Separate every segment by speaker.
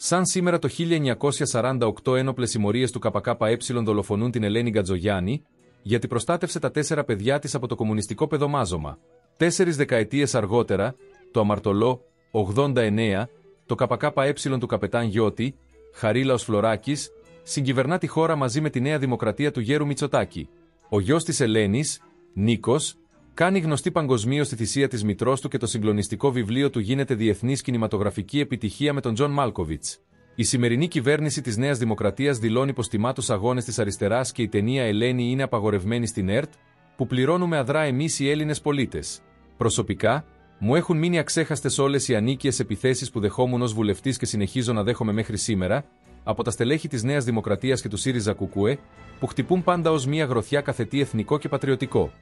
Speaker 1: Σαν σήμερα το 1948 ένοπλες συμμορίες του ΚΚΕ δολοφονούν την Ελένη Γκατζογιάννη, γιατί προστάτευσε τα 4 παιδιά της από το κομμουνιστικό παιδομάζωμα. 4 δεκαετίες αργότερα, το αμαρτωλό 89, το ΚΚΕ του καπετάν Γιώτη, Χαρίλαος Φλωράκης, συγκυβερνά τη χώρα μαζί με τη Νέα Δημοκρατία του Γέρου Μητσοτάκη. Ο γιος της Ελένης, Νίκος, κάνει γνωστή παγκοσμίως τη θυσία της μητρός του και το συγκλονιστικό βιβλίο του γίνεται διεθνής κινηματογραφική επιτυχία με τον John Malkovich. Η σημερινή κυβέρνηση της Νέας Δημοκρατίας δηλώνει πως τιμά τους αγώνες της αριστεράς και η ταινία Ελένη είναι απαγορευμένη στην ΕΡΤ, που πληρώνουμε αδρά εμείς οι Έλληνες πολίτες. Προσωπικά, μου έχουν μείνει αξέχαστες όλες οι ανίκειες επιθέσεις που δεχόμουν ως βουλευτής και συνεχίζω να δέχομαι μέχρι σήμερα, από τα στελέχη της Νέας Δημοκρατίας και του ΣΥΡΙΖΑ ΚΚΕ, που χτυπούν πάντα ως μία γροθιά κάθε τι εθνικό και πατριωτικό.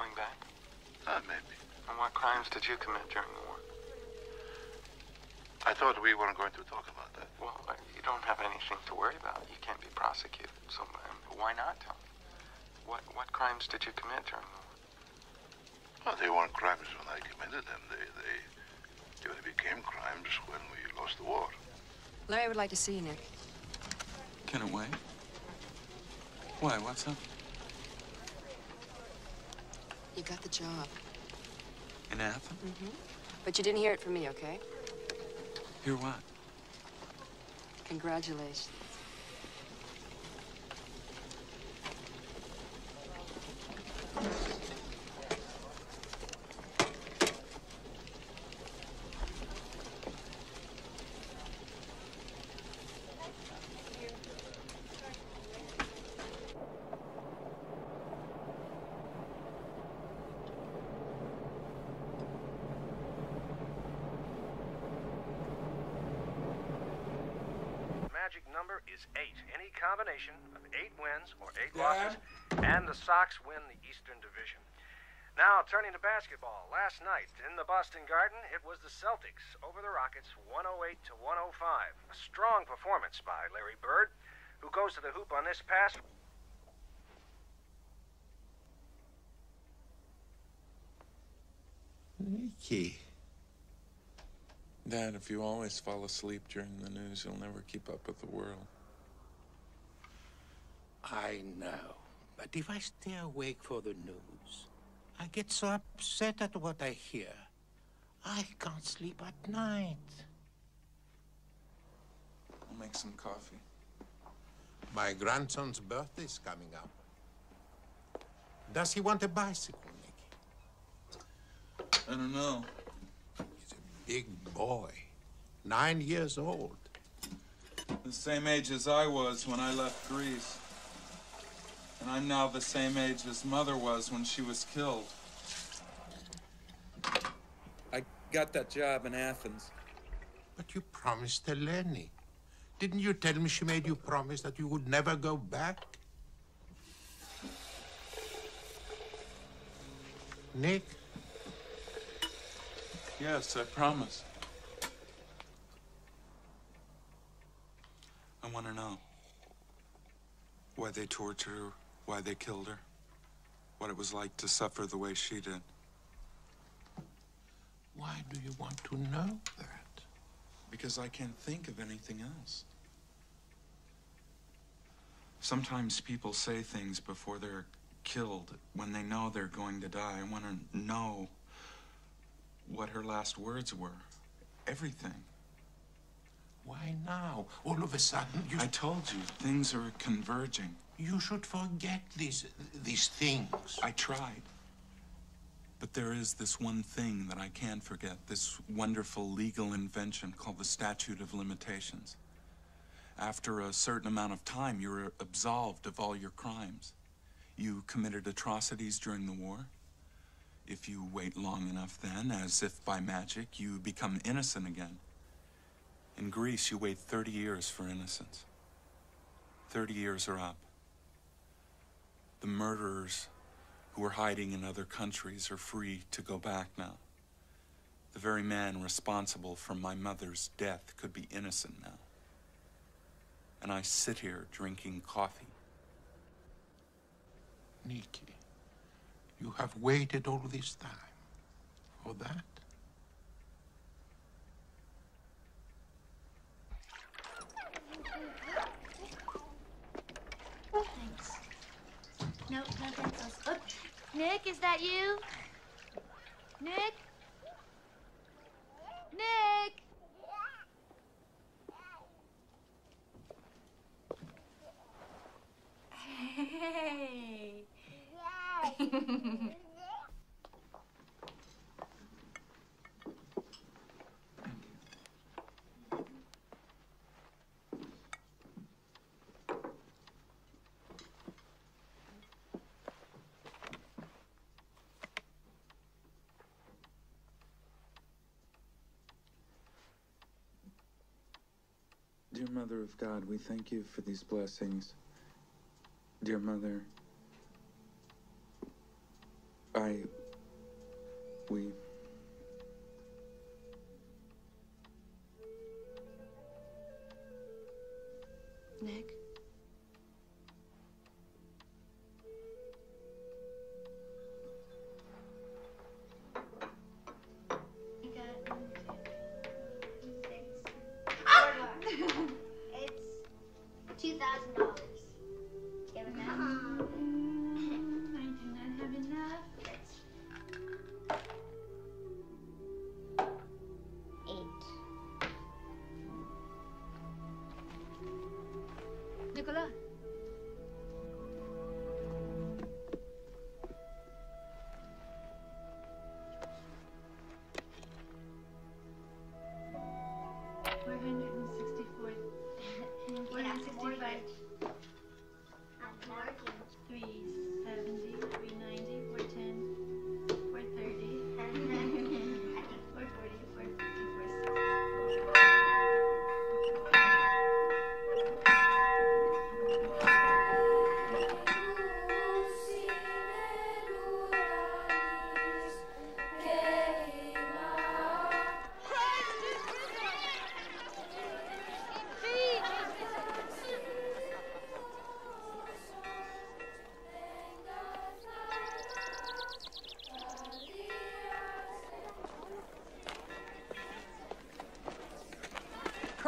Speaker 2: Going back?
Speaker 3: Maybe.
Speaker 2: And what crimes did you commit during the war?
Speaker 3: I thought we weren't going to talk about that.
Speaker 2: Well, you don't have anything to worry about. You can't be prosecuted. So why not tell me? What crimes did you commit during the war?
Speaker 3: Well, they weren't crimes when I committed them. They only became crimes when we lost the war.
Speaker 4: Larry would like to see you, Nick.
Speaker 2: Can it wait? Why? What's up?
Speaker 4: You got the job.
Speaker 2: In Athens?
Speaker 4: Mm-hmm. But you didn't hear it from me, okay?
Speaker 2: Hear what?
Speaker 4: Congratulations.
Speaker 5: magic number is 8. Any combination of 8 wins or 8 losses, and the Sox win the Eastern Division. Now, turning to basketball. Last night in the Boston Garden, it was the Celtics over the Rockets, 108 to 105. A strong performance by Larry Bird, who goes to the hoop on this pass.
Speaker 6: Nicky.
Speaker 7: Dad, if you always fall asleep during the news, you'll never keep up with the world.
Speaker 6: I know, but if I stay awake for the news, I get so upset at what I hear. I can't sleep at night.
Speaker 7: I'll make some coffee.
Speaker 6: My grandson's birthday is coming up. Does he want a bicycle, Nicky?
Speaker 7: I don't know.
Speaker 6: He's a big boy, 9 years old.
Speaker 7: The same age as I was when I left Greece. And I'm now the same age as Mother was when she was killed. I got that job in Athens.
Speaker 6: But you promised Eleni. Didn't you tell me she made you promise that you would never go back? Nick?
Speaker 7: Yes, I promise. I want to know why they tortured her, why they killed her, what it was like to suffer the way she did.
Speaker 6: Why do you want to know that?
Speaker 7: Because I can't think of anything else. Sometimes people say things before they're killed when they know they're going to die. I want to know what her last words were. Everything.
Speaker 6: Why now? All of a sudden you...
Speaker 7: I told you, things are converging.
Speaker 6: You should forget these things.
Speaker 7: I tried. But there is this one thing that I can't forget, this wonderful legal invention called the statute of limitations. After a certain amount of time, you're absolved of all your crimes. You committed atrocities during the war. If you wait long enough then, as if by magic, you become innocent again. In Greece, you wait 30 years for innocence. 30 years are up. The murderers who are hiding in other countries are free to go back now. The very man responsible for my mother's death could be innocent now. And I sit here drinking coffee.
Speaker 6: Nicky, you have waited all this time for that?
Speaker 8: Thanks. No pencils. Look, Nick, is that you? Nick? Nick! Hey!
Speaker 7: Dear Mother of God, we thank you for these blessings. Dear Mother, we...
Speaker 4: Nick?
Speaker 8: It's $2,000. Give it now. I do not have enough. $8.
Speaker 4: Nicola?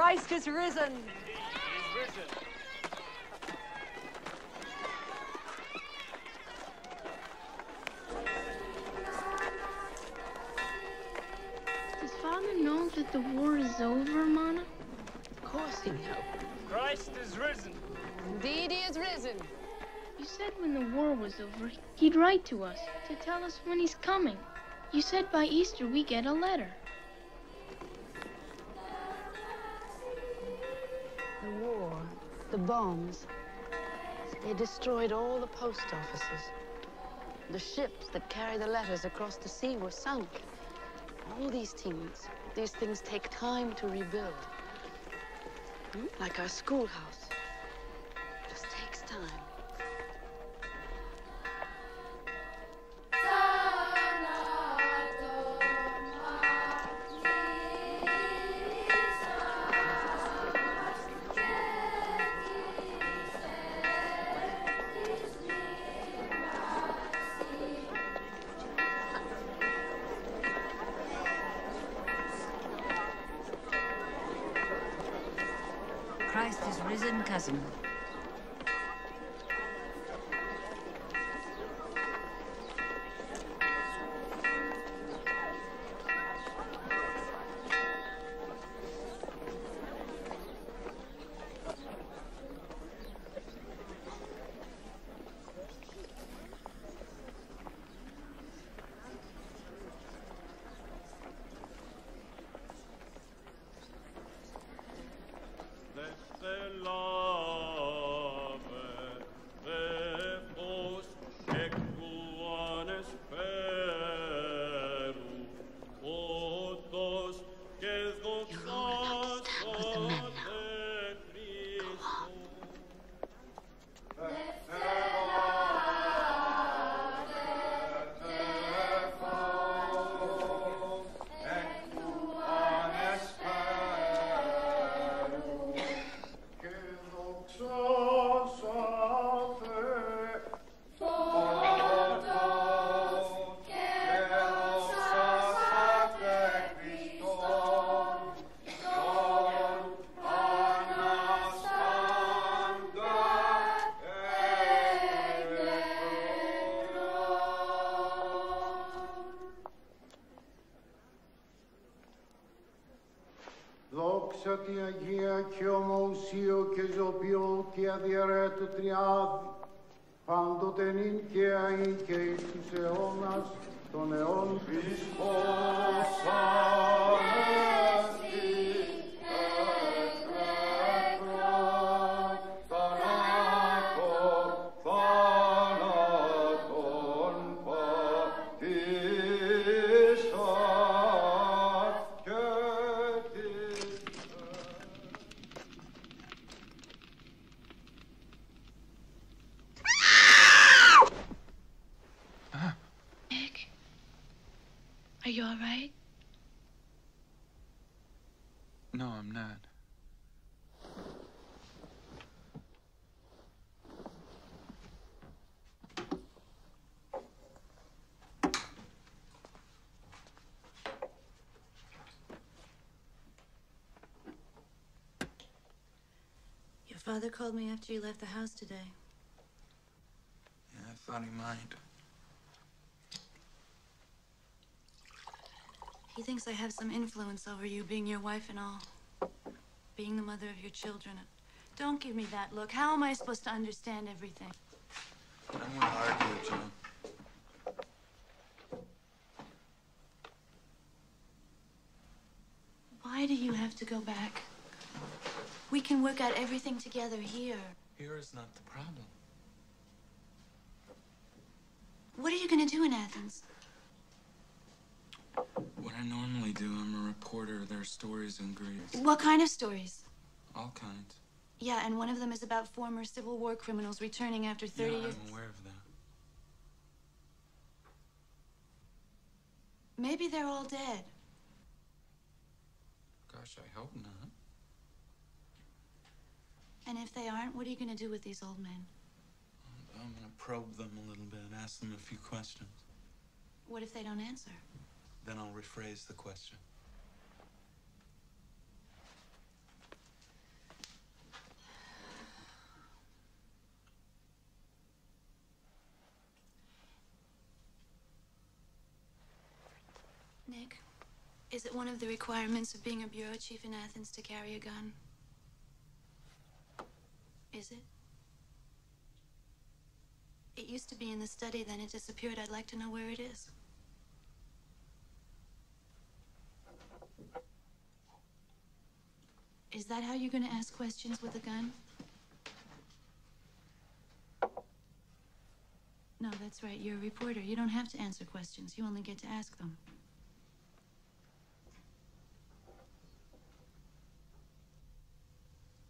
Speaker 4: Christ is risen.
Speaker 8: Does Father know that the war is over, Mona?
Speaker 4: Of course he knows.
Speaker 9: Christ is risen.
Speaker 4: Indeed he is risen.
Speaker 8: You said when the war was over, he'd write to us to tell us when he's coming. You said by Easter we get a letter.
Speaker 4: The war, the bombs, they destroyed all the post offices. The ships that carry the letters across the sea were sunk. All these things take time to rebuild. Like our schoolhouse. It just takes time.
Speaker 10: Christ is risen, cousin.
Speaker 11: Δόξα τη Αγία και ομοουσίο και ζωπιό και αδιαιρέτου τριάδι, πάντοτε νυν και αΐ και εις τους αιώνας των αιών Χριστός Ανέστη, εκρέπτον θανάτων, θάνατον πατήσαν και
Speaker 8: Are you all right?
Speaker 7: No, I'm not.
Speaker 10: Your father called me after you left the house today.
Speaker 7: Yeah, I thought he might.
Speaker 10: He thinks I have some influence over you, being your wife and all. Being the mother of your children. Don't give me that look. How am I supposed to understand everything?
Speaker 7: I don't want to argue, John.
Speaker 10: Why do you have to go back? We can work out everything together here.
Speaker 7: Here is not the problem.
Speaker 10: What are you going to do in Athens?
Speaker 7: What I normally do, I'm a reporter. There are stories in Greece.
Speaker 10: What kind of stories?
Speaker 7: All kinds.
Speaker 10: Yeah, and one of them is about former Civil War criminals returning after 30 years.
Speaker 7: Yeah, I'm aware of that.
Speaker 10: Maybe they're all dead.
Speaker 7: Gosh, I hope not.
Speaker 10: And if they aren't, what are you going to do with these old men?
Speaker 7: I'm going to probe them a little bit, ask them a few questions.
Speaker 10: What if they don't answer?
Speaker 7: Then I'll rephrase the question.
Speaker 10: Nick, is it one of the requirements of being a bureau chief in Athens to carry a gun? Is it? It used to be in the study, then it disappeared. I'd like to know where it is. Is that how you're going to ask questions with a gun? No, that's right. You're a reporter. You don't have to answer questions. You only get to ask them.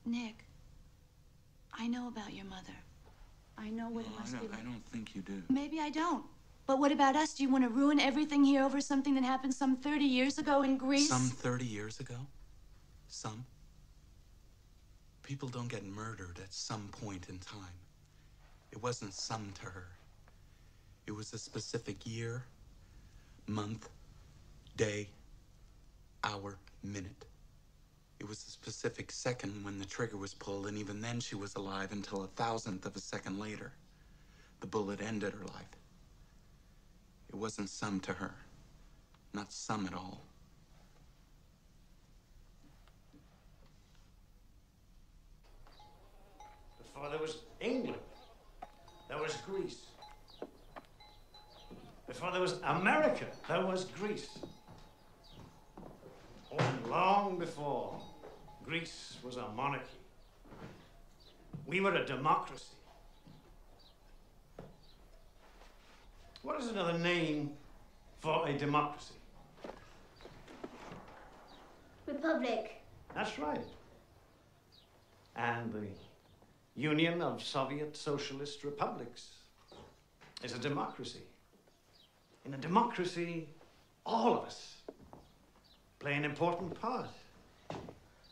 Speaker 10: Nick, I know about your mother. I know what it must be like.
Speaker 7: I don't think you do.
Speaker 10: Maybe I don't. But what about us? Do you want to ruin everything here over something that happened some 30 years ago in Greece?
Speaker 7: Some 30 years ago? Some? People don't get murdered at some point in time. It wasn't some to her. It was a specific year, month, day, hour, minute. It was a specific second when the trigger was pulled, and even then she was alive until a thousandth of a second later. The bullet ended her life. It wasn't some to her. Not some at all.
Speaker 12: Before there was England, there was Greece. Before there was America, there was Greece. And long before, Greece was a monarchy. We were a democracy. What is another name for a democracy?
Speaker 13: Republic.
Speaker 12: That's right. And the Union of Soviet Socialist Republics is a democracy. In a democracy, all of us play an important part.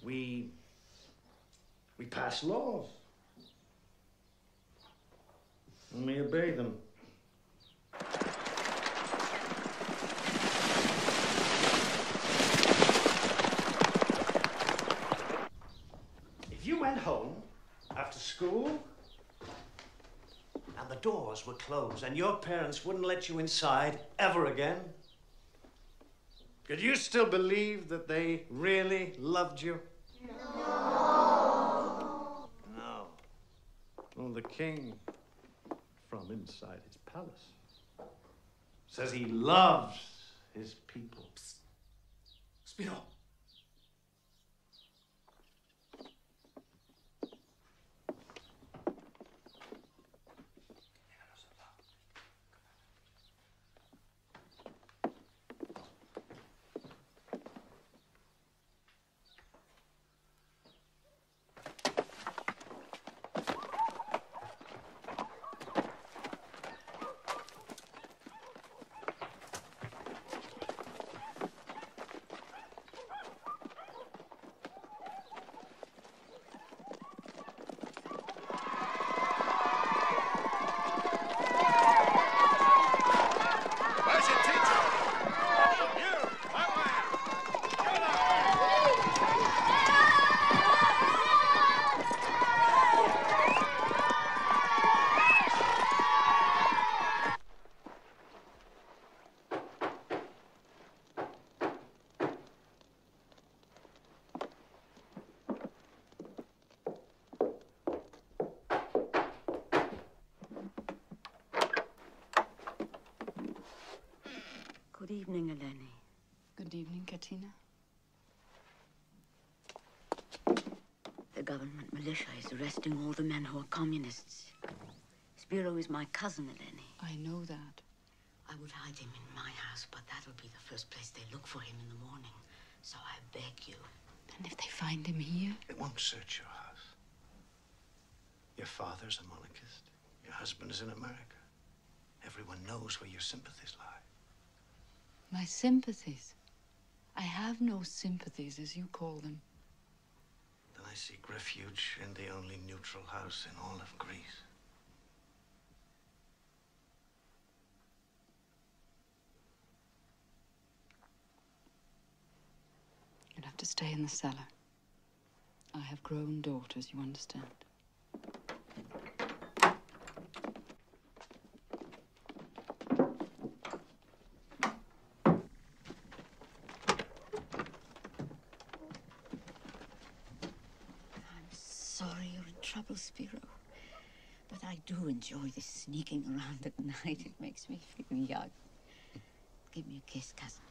Speaker 12: We pass laws. And we obey them. If you went home after school and the doors were closed and your parents wouldn't let you inside ever again, could you still believe that they really loved you? No. Well, the king, from inside his palace, says he loves his people. Psst. Spiro.
Speaker 14: Good evening, Eleni.
Speaker 4: Good evening, Katina.
Speaker 14: The government militia is arresting all the men who are communists. Spiro is my cousin, Eleni.
Speaker 4: I know that.
Speaker 14: I would hide him in my house, but that'll be the first place they look for him in the morning. So I beg you.
Speaker 4: And if they find him here?
Speaker 12: They won't search your house. Your father's a monarchist. Your husband is in America. Everyone knows where your sympathies lie.
Speaker 4: My sympathies? I have no sympathies, as you call them.
Speaker 12: Then I seek refuge in the only neutral house in all of Greece.
Speaker 4: You'll have to stay in the cellar. I have grown daughters, you understand.
Speaker 14: sorry you're in trouble, Spiro. But I do enjoy this sneaking around at night. It makes me feel young. Give me a kiss, cousin.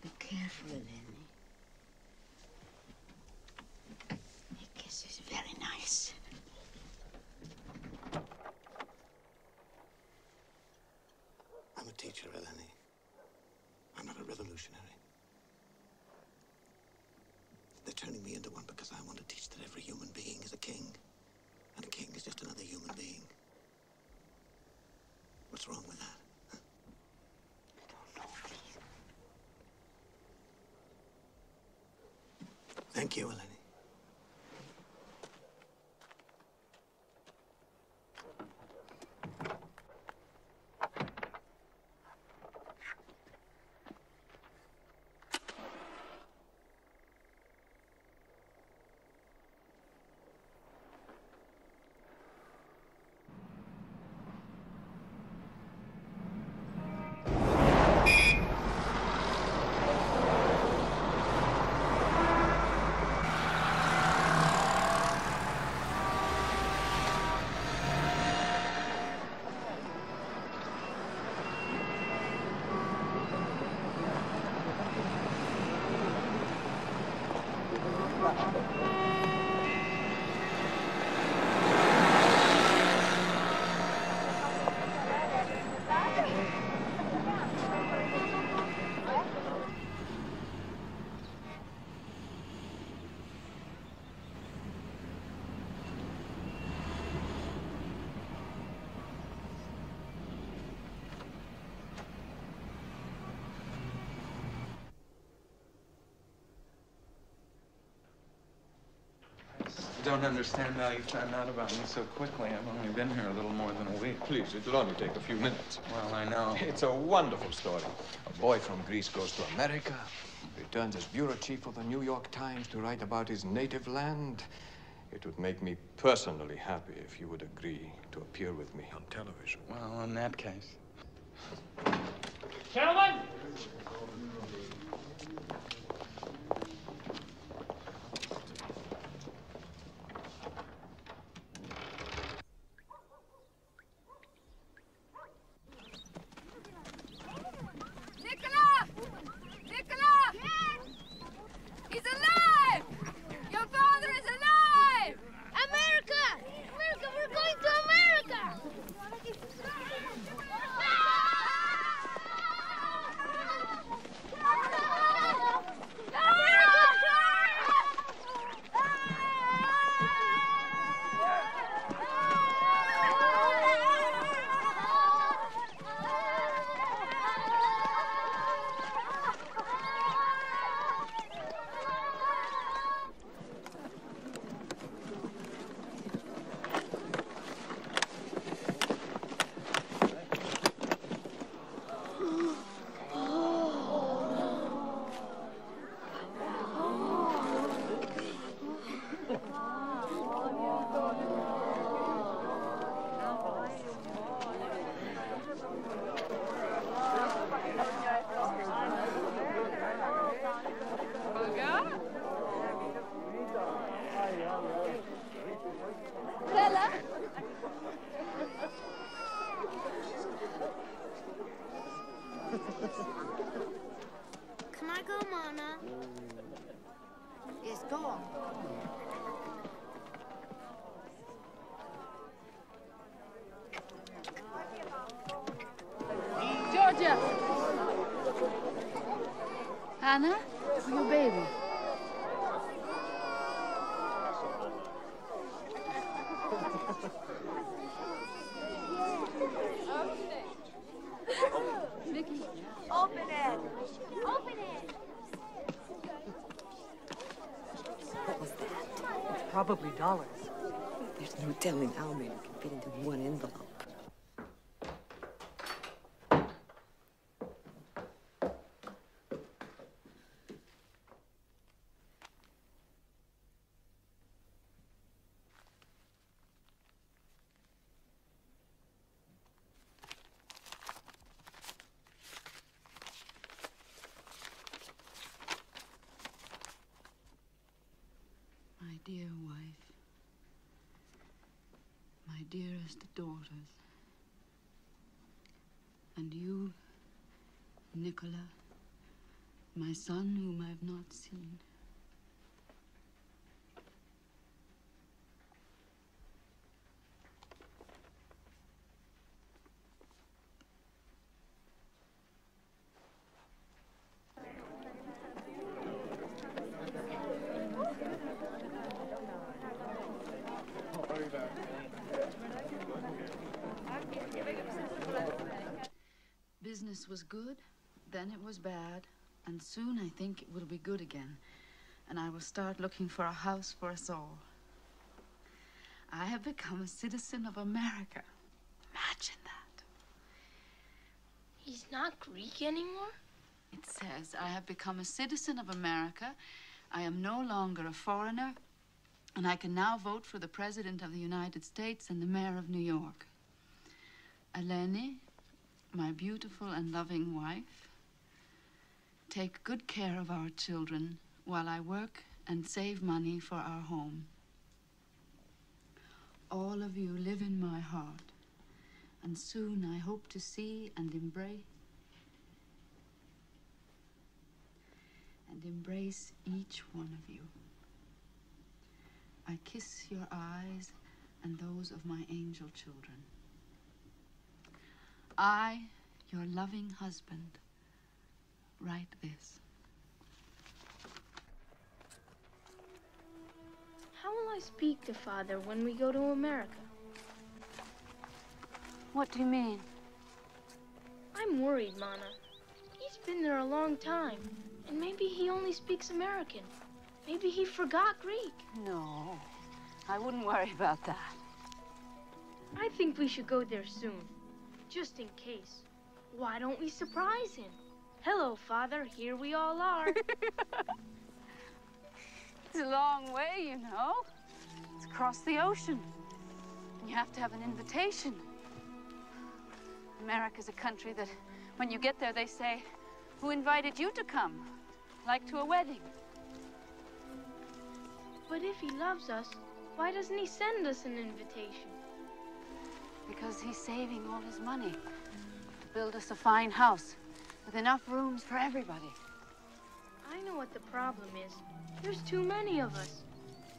Speaker 14: Be careful, Eleni. Your kiss is very nice.
Speaker 6: I'm a teacher, Eleni. I'm not a revolutionary. They're turning me into one because I want to teach that every human being is a king. And a king is just another human being. What's wrong with that? Huh?
Speaker 14: I don't know, please.
Speaker 6: Thank you, Eleni.
Speaker 13: I don't understand how you found out about me so quickly. I've only been here a little more than a week.
Speaker 15: Please, it'll only take a few minutes.
Speaker 13: Well, I know.
Speaker 15: It's a wonderful story. A boy from Greece goes to America, returns as bureau chief of the New York Times to write about his native land. It would make me personally happy if you would agree to appear with me on television.
Speaker 13: Well, in that case.
Speaker 9: Gentlemen!
Speaker 16: Can I go, Mama?
Speaker 14: Yes, go on.
Speaker 16: Georgia!
Speaker 14: Anna, for your baby.
Speaker 16: Vicky, open it! Open it!
Speaker 17: What was that? It's probably dollars. There's no telling how many can fit into one envelope.
Speaker 4: dear wife, my dearest daughters, and you, Nicola, my son whom I have not seen. Business was good, then it was bad, and soon I think it will be good again, and I will start looking for a house for us all. I have become a citizen of America. Imagine that.
Speaker 8: He's not Greek anymore?
Speaker 4: It says I have become a citizen of America. I am no longer a foreigner, and I can now vote for the President of the United States and the Mayor of New York. Eleni, my beautiful and loving wife, take good care of our children while I work and save money for our home. All of you live in my heart, and soon I hope to see and embrace each one of you. I kiss your eyes and those of my angel children. I, your loving husband, write this.
Speaker 8: How will I speak to Father when we go to America?
Speaker 4: What do you mean?
Speaker 8: I'm worried, Mana. He's been there a long time, and maybe he only speaks American. Maybe he forgot Greek.
Speaker 4: No, I wouldn't worry about that.
Speaker 8: I think we should go there soon, just in case. Why don't we surprise him? Hello, Father, here we all are.
Speaker 4: It's a long way, you know. It's across the ocean. You have to have an invitation. America's a country that, when you get there, they say, "Who invited you to come?" Like to a wedding.
Speaker 8: But if he loves us, why doesn't he send us an invitation?
Speaker 4: Because he's saving all his money to build us a fine house with enough rooms for everybody.
Speaker 8: I know what the problem is. There's too many of us.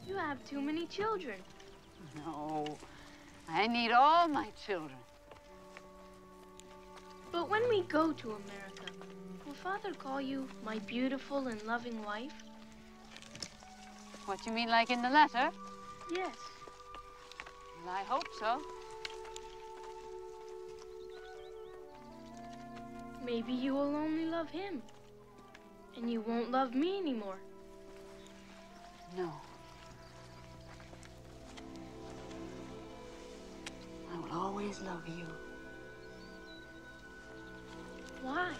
Speaker 8: You have too many children.
Speaker 4: No, I need all my children.
Speaker 8: But when we go to America, will Father call you my beautiful and loving wife?
Speaker 4: What you mean, like in the letter?
Speaker 8: Yes.
Speaker 4: Well, I hope so.
Speaker 8: Maybe you will only love him, and you won't love me anymore.
Speaker 4: No. I will always love you.
Speaker 8: Why?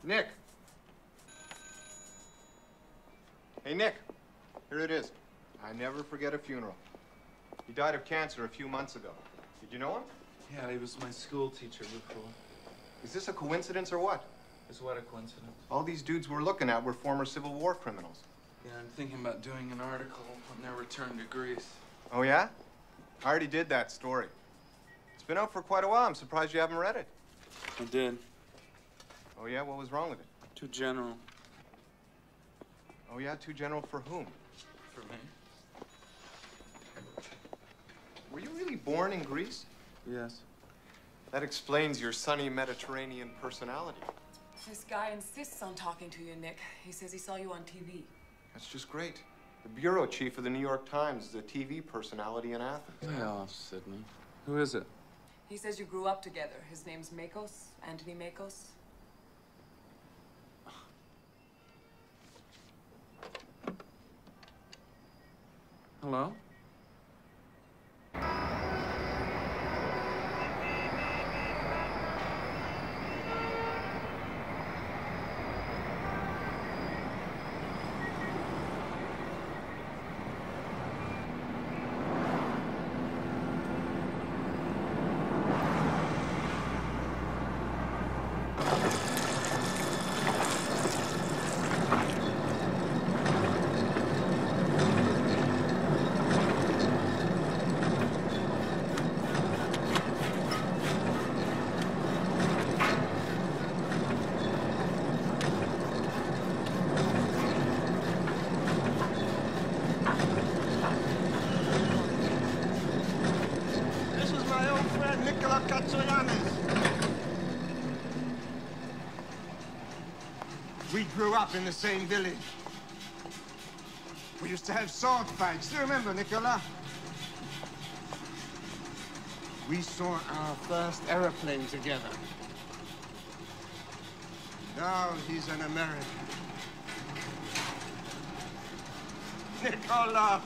Speaker 18: Nick! Hey, Nick. Here it is. I never forget a funeral. He died of cancer a few months ago. Did you know him?
Speaker 13: Yeah, he was my school teacher before.
Speaker 18: Is this a coincidence or what?
Speaker 13: Is what a coincidence?
Speaker 18: All these dudes we're looking at were former Civil War criminals.
Speaker 13: Yeah, I'm thinking about doing an article on their return to Greece.
Speaker 18: Oh, yeah? I already did that story. It's been out for quite a while. I'm surprised you haven't read it.
Speaker 13: I did.
Speaker 18: Oh, yeah? What was wrong with it?
Speaker 13: Too general.
Speaker 18: Oh, yeah? Too general for whom?
Speaker 13: For me?
Speaker 18: Were you really born in Greece?
Speaker 13: Yes.
Speaker 18: That explains your sunny Mediterranean personality.
Speaker 19: This guy insists on talking to you, Nick. He says he saw you on TV.
Speaker 18: That's just great. The bureau chief of the New York Times is a TV personality in Athens.
Speaker 13: Lay off, Sydney. Who is it?
Speaker 19: He says you grew up together. His name's Makos, Anthony Makos.
Speaker 13: Hello?
Speaker 11: Nikola Gatsoyannis. We grew up in the same village. We used to have sword fights. Do you remember, Nikola? We saw our first airplane together. Now he's an American. Nikola!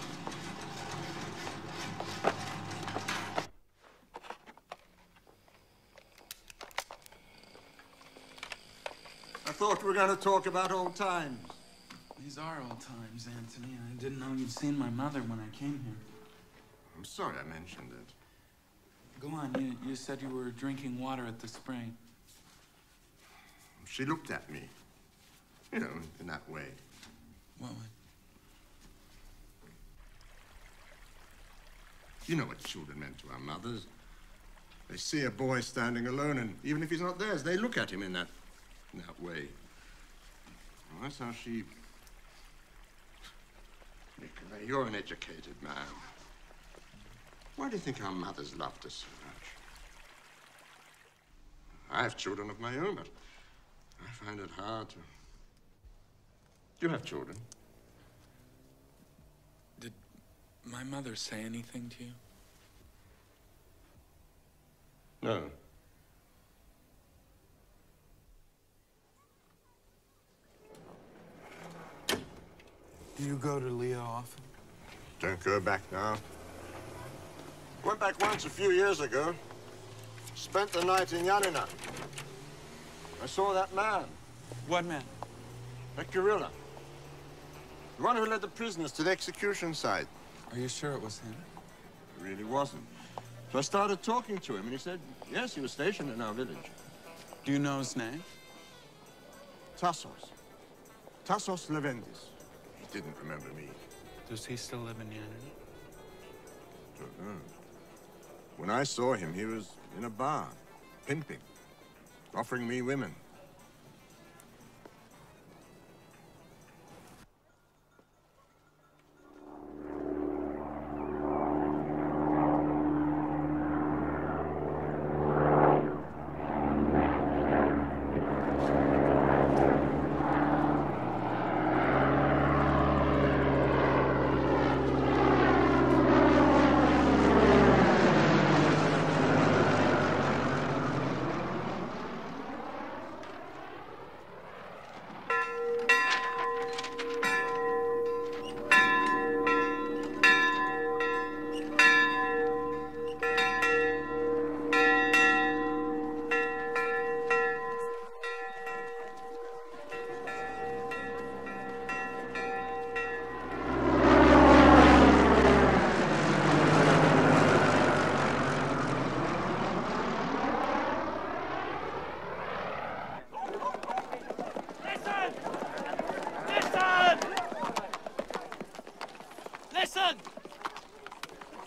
Speaker 11: I thought we were going to talk about old times.
Speaker 13: These are old times, Anthony. I didn't know you'd seen my mother when I came here.
Speaker 11: I'm sorry I mentioned it.
Speaker 13: Go on, you said you were drinking water at the spring.
Speaker 11: She looked at me, you know, in that way.
Speaker 13: What way?
Speaker 11: You know what children meant to our mothers. They see a boy standing alone, and even if he's not theirs, they look at him in that way. Well, that's how she... Nicola, you're an educated man. Why do you think our mothers loved us so much? I have children of my own, but I find it hard to... Do you have children?
Speaker 13: Did my mother say anything to you?
Speaker 11: No.
Speaker 13: Do you go to Leo often?
Speaker 11: Don't go back now. Went back once a few years ago. Spent the night in Yanina. I saw that man.
Speaker 13: What man?
Speaker 11: That gorilla. The one who led the prisoners to the execution site.
Speaker 13: Are you sure it was him?
Speaker 11: It really wasn't. So I started talking to him, and he said, yes, he was stationed in our village.
Speaker 13: Do you know his name?
Speaker 11: Tassos. Tassos Levendis. He didn't remember me.
Speaker 13: Does he still live in Yanina?
Speaker 11: Don't know. When I saw him, he was in a bar, pimping, offering me women.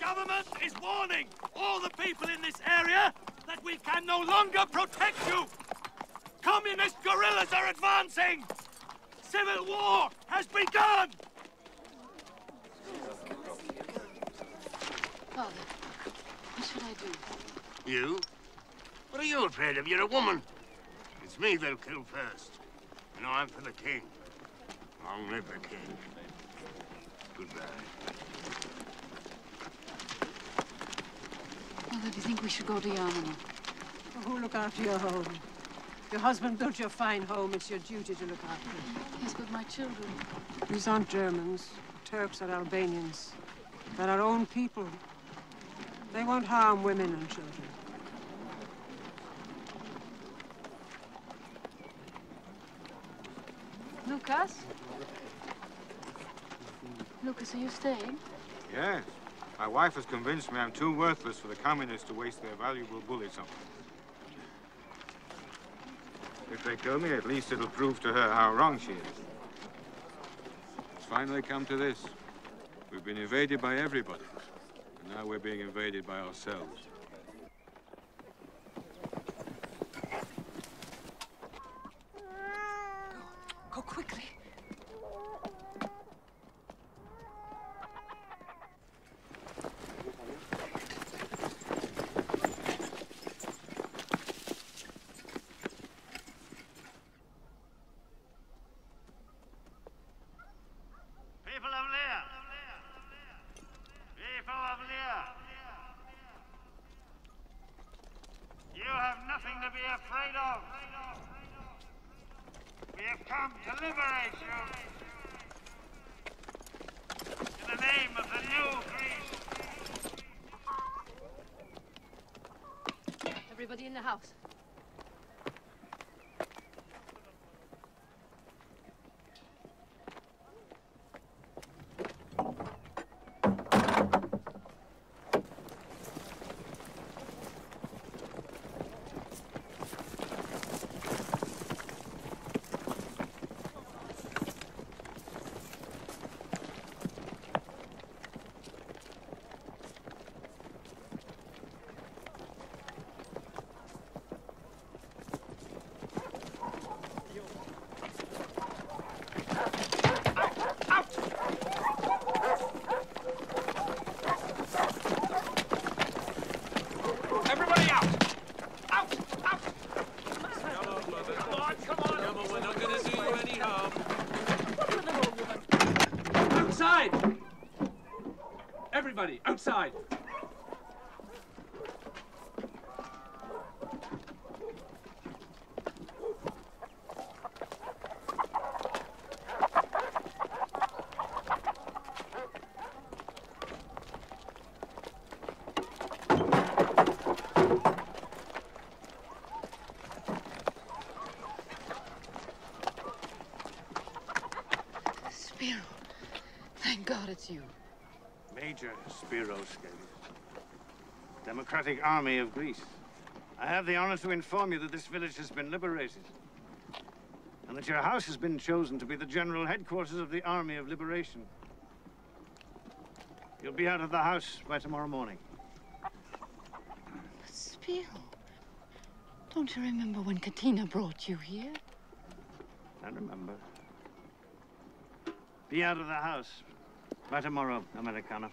Speaker 20: government is warning all the people in this area that we can no longer protect you. Communist guerrillas are advancing. Civil war has begun.
Speaker 4: Father, what should I do?
Speaker 21: You? What are you afraid of? You're a woman. It's me they'll kill first. No, I'm for the king. Long live the king. Goodbye.
Speaker 4: Father, do you think we should go to Yarmouth?
Speaker 22: Oh, look after your home. Your husband built you a fine home. It's your duty to look after him.
Speaker 4: Yes, but my children.
Speaker 22: These aren't Germans, Turks or Albanians. They're our own people. They won't harm women and children.
Speaker 4: Lucas? Lucas, are you staying?
Speaker 18: Yes. My wife has convinced me I'm too worthless for the communists to waste their valuable bullets on me. If they kill me, at least it'll prove to her how wrong she is. It's finally come to this. We've been invaded by everybody, and now we're being invaded by ourselves.
Speaker 17: Go quickly.
Speaker 4: Everybody in the house.
Speaker 20: Everybody, outside!
Speaker 4: Spiro, thank God it's you.
Speaker 21: Major Spiro Scaly, Democratic Army of Greece. I have the honor to inform you that this village has been liberated, and that your house has been chosen to be the general headquarters of the Army of Liberation. You'll be out of the house by tomorrow morning.
Speaker 4: But Spiro, don't you remember when Katina brought you here?
Speaker 21: I remember. Be out of the house by tomorrow, Americana.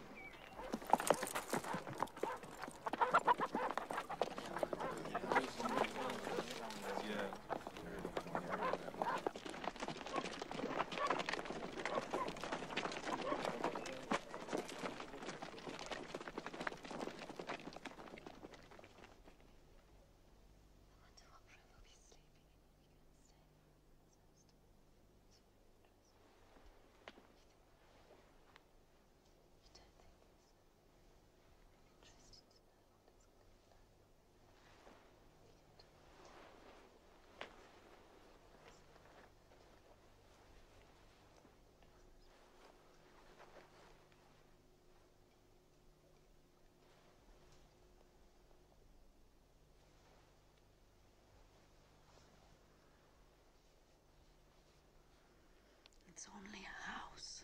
Speaker 4: It's only a house.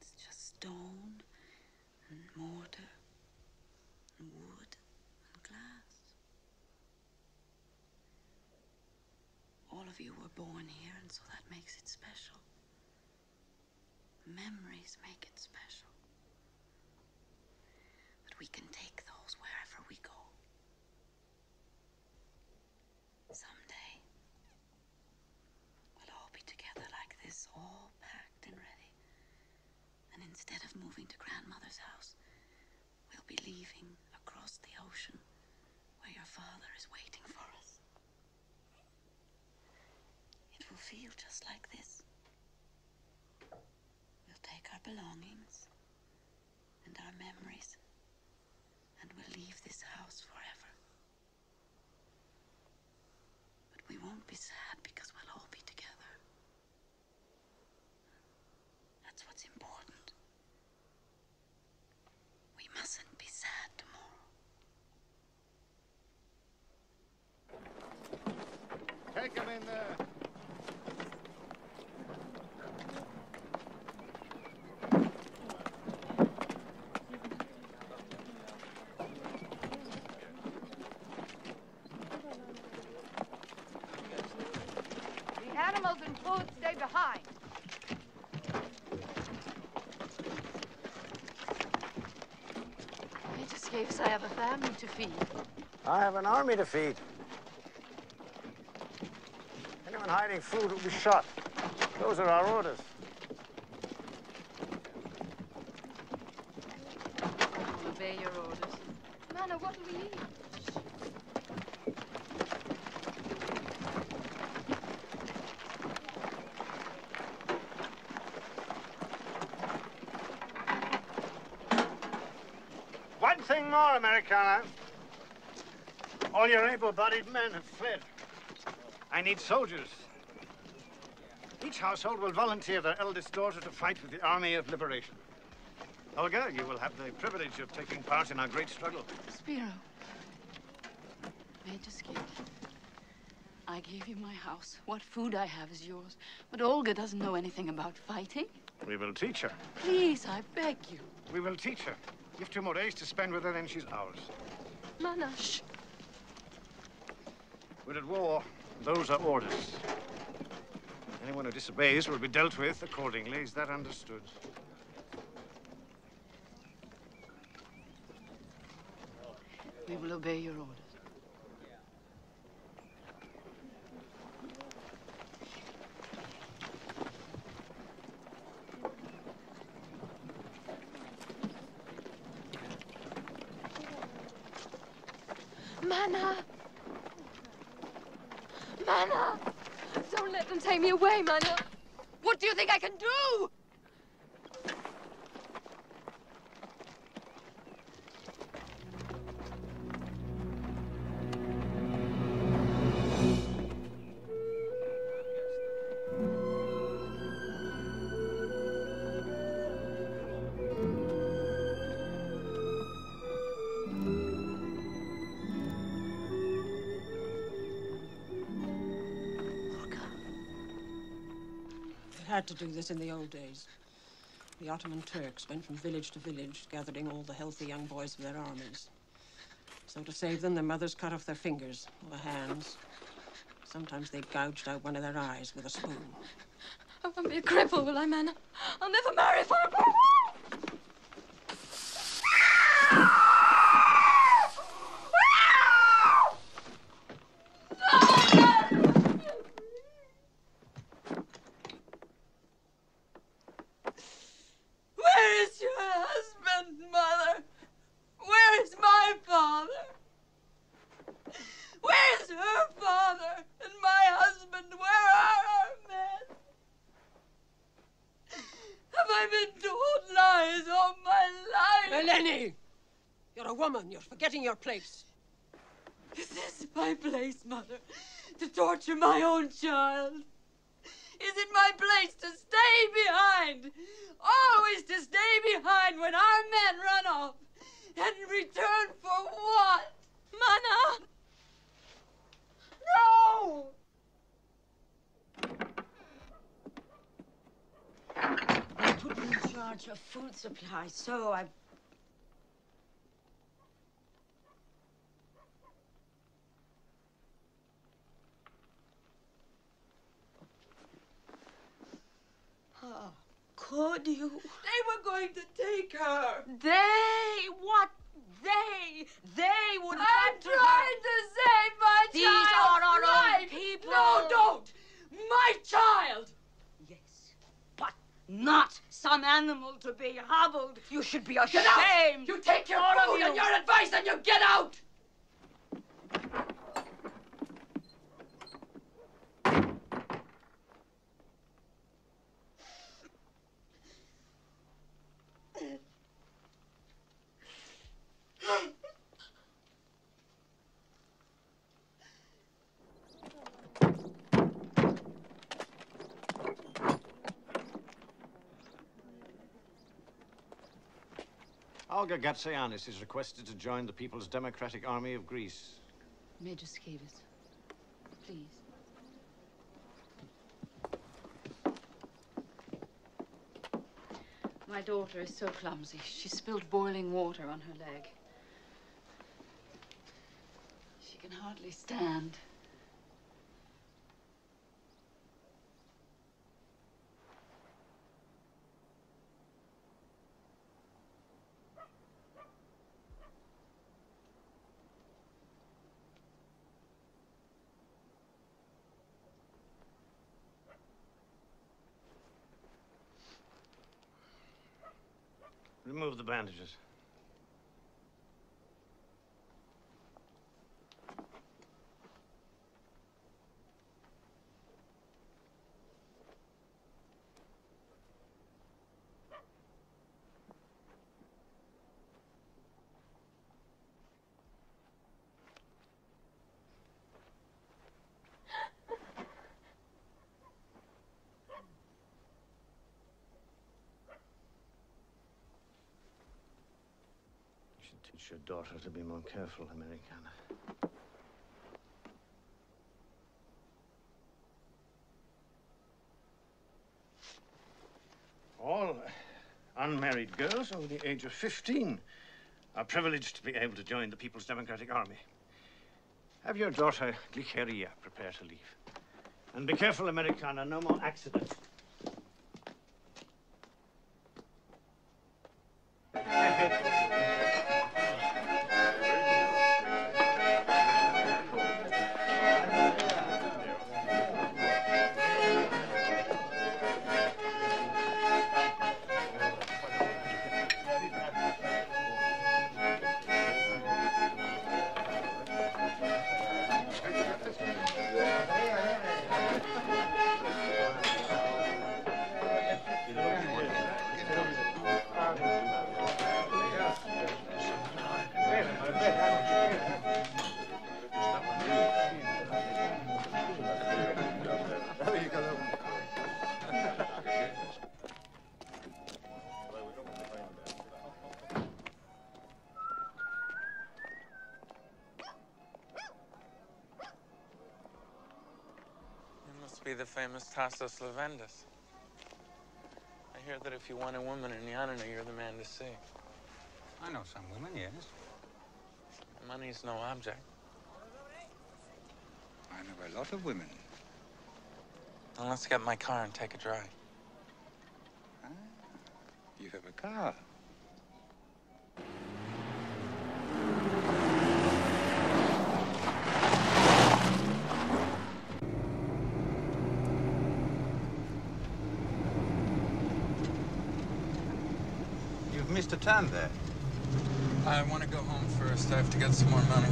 Speaker 4: It's just stone and You were born here, and so that makes it special. Memories make it special. But we can take those wherever we go. Someday, we'll all be together like this, all packed and ready. And instead of moving to grandmother's house, we'll be leaving across the ocean where your father is waiting for us. It will feel just like this. We'll take our belongings and our memories, and we'll leave this house forever. But we won't be sad because we'll all be together. That's what's important. We mustn't be sad tomorrow.
Speaker 21: Take him in there.
Speaker 16: The animals and food stay behind.
Speaker 4: It escapes I have a family to feed.
Speaker 21: I have an army to feed. Anyone hiding food will be shot. Those are our orders.
Speaker 4: I will obey your orders.
Speaker 8: Nana, what do we eat?
Speaker 21: One thing more, Americana. All your able-bodied men have fled. I need soldiers. Each household will volunteer their eldest daughter to fight with the Army of Liberation. Olga, you will have the privilege of taking part in our great struggle.
Speaker 4: Spiro, Major Skid, I gave you my house. What food I have is yours. But Olga doesn't know anything about fighting.
Speaker 21: We will teach her.
Speaker 4: Please, I beg you.
Speaker 21: We will teach her. Give 2 more days to spend with her, then she's ours.
Speaker 4: Mana, shh.
Speaker 21: We're at war. Those are orders. Anyone who disobeys will be dealt with accordingly. Is that understood?
Speaker 4: We will obey your orders.
Speaker 8: Mana! Mana! Don't let them take me away, Mana! What do you think I can do?
Speaker 22: Had to do this in the old days. The Ottoman Turks went from village to village, gathering all the healthy young boys of their armies. So to save them, their mothers cut off their fingers, or their hands. Sometimes they gouged out one of their eyes with a spoon.
Speaker 8: I won't be a cripple, will I, Mana? I'll never marry for a
Speaker 4: Where is your husband, Mother? Where is my father? Where is her father and my husband? Where are our men? Have I been told lies all my life?
Speaker 22: Eleni! You're a woman. You're forgetting your place.
Speaker 4: Is this my place, Mother? To torture my own child? Is it my place to stay behind? Always to stay behind when our men run off? And in return for what? Mana! No!
Speaker 14: They put me in charge of food supply, so I... could you?
Speaker 1: They were going to take her.
Speaker 14: They? What they? They would
Speaker 1: I'm
Speaker 14: come to her.
Speaker 1: trying to save my
Speaker 14: These
Speaker 1: child's
Speaker 14: are our own
Speaker 1: life.
Speaker 14: people.
Speaker 1: No, don't. My child.
Speaker 14: Yes, but not some animal to be hobbled. You should be ashamed.
Speaker 1: Get out. You take your
Speaker 14: All of
Speaker 1: food
Speaker 14: you.
Speaker 1: and your advice and you get out.
Speaker 21: Olga Gatsayanis is requested to join the People's Democratic Army of Greece.
Speaker 4: Major Skivers, please. My daughter is so clumsy. She spilled boiling water on her leg. She can hardly stand.
Speaker 21: Remove the bandages. Teach your daughter to be more careful, Americana. All unmarried girls over the age of 15 are privileged to be able to join the People's Democratic Army. Have your daughter, Glikeria, prepare to leave. And be careful, Americana, no more accidents.
Speaker 13: Be the famous Tassos Levendis. I hear that if you want a woman in Yanina, you're the man to see.
Speaker 3: I know some women, yes.
Speaker 13: Money's no object.
Speaker 3: I know a lot of women.
Speaker 13: Then let's get in my car and take a drive.
Speaker 3: Ah, you have a car. Missed a turn there.
Speaker 13: I want to go home first. I have to get some more money.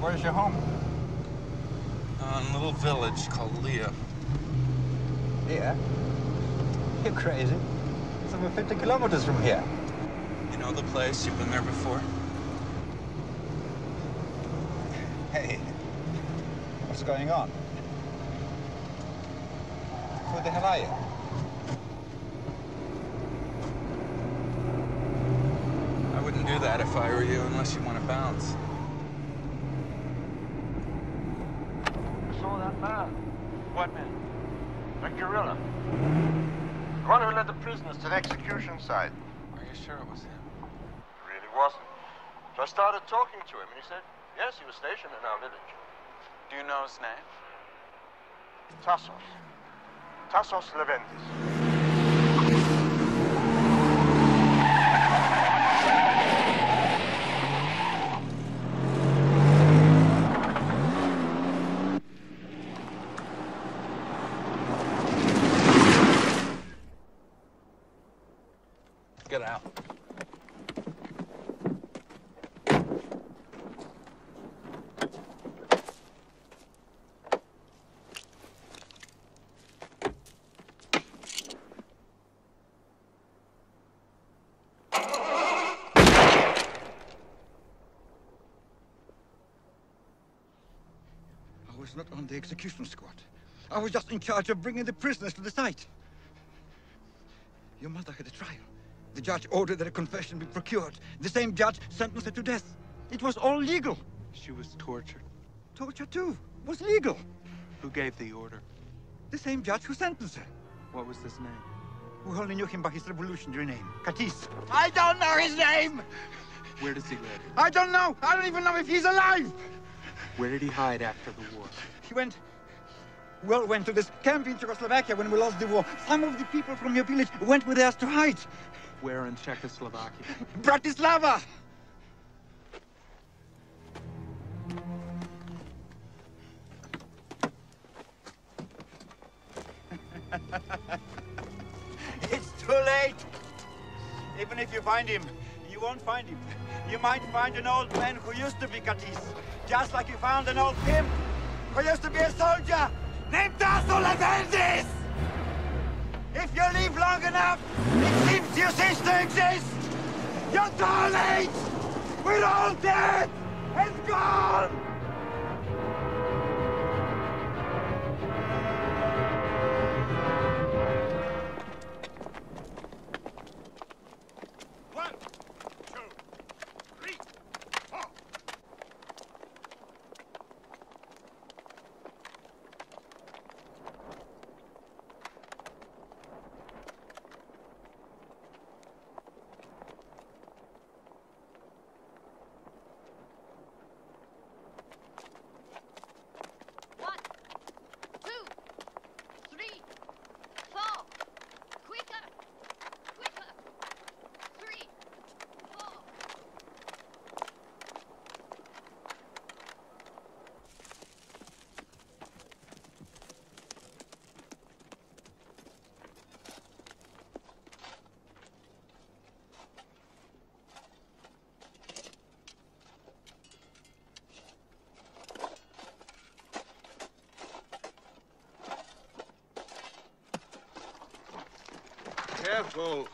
Speaker 3: Where's your home?
Speaker 13: A little village called Leah.
Speaker 3: Here? You're crazy. It's over 50 kilometers from here.
Speaker 13: You know the place? You've been there before?
Speaker 3: Hey, what's going on? Who the hell are you?
Speaker 13: I wouldn't do that if I were you, unless you want to bounce.
Speaker 21: I saw that man. What man? A gorilla.
Speaker 2: The one who led the prisoners to the execution site.
Speaker 13: Are you sure it was him?
Speaker 2: It really wasn't. So I started talking to him, and he said, yes, he was stationed in our village.
Speaker 13: Do you know his name?
Speaker 2: Tassos. Tassos Leventis.
Speaker 3: Get out.
Speaker 5: I was not on the execution squad. I was just in charge of bringing the prisoners to the site. Your mother had a trial. The judge ordered that a confession be procured. The same judge sentenced her to death. It was all legal.
Speaker 13: She was tortured.
Speaker 5: Torture, too, was legal.
Speaker 13: Who gave the order?
Speaker 5: The same judge who sentenced her.
Speaker 13: What was his name?
Speaker 5: We only knew him by his revolutionary name, Katis.
Speaker 20: I don't know his name!
Speaker 13: Where does he live?
Speaker 5: I don't know! I don't even know if he's alive!
Speaker 13: Where did he hide after the war?
Speaker 5: He went to this camp in Czechoslovakia when we lost the war. Some of the people from your village went with us to hide.
Speaker 13: Where in Czechoslovakia?
Speaker 5: Bratislava! It's too late. Even if you find him, you won't find him. You might find an old man who used to be Katis, just like you found an old pimp who used to be a soldier named Tasso Leventis! If you live long enough, it seems you cease to exist! You're too late! We're all dead and gone!
Speaker 2: Careful.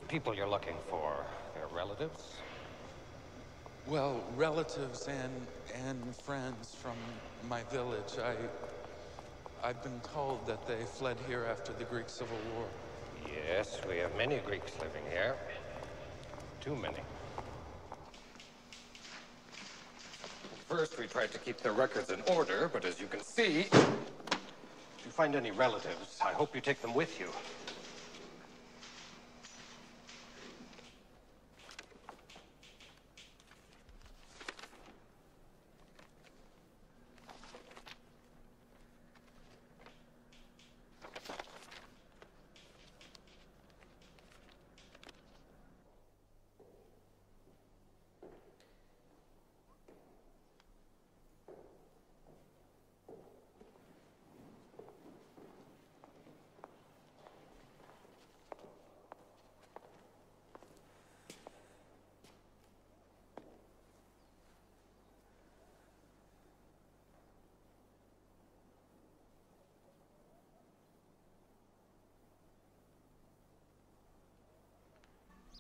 Speaker 7: people you're looking for, they're relatives?
Speaker 13: Well, relatives and friends from my village. I've been told that they fled here after the Greek Civil War.
Speaker 7: Yes, we have many Greeks living here. Too many. First, we tried to keep their records in order, but as you can see, if you find any relatives, I hope you take them with you.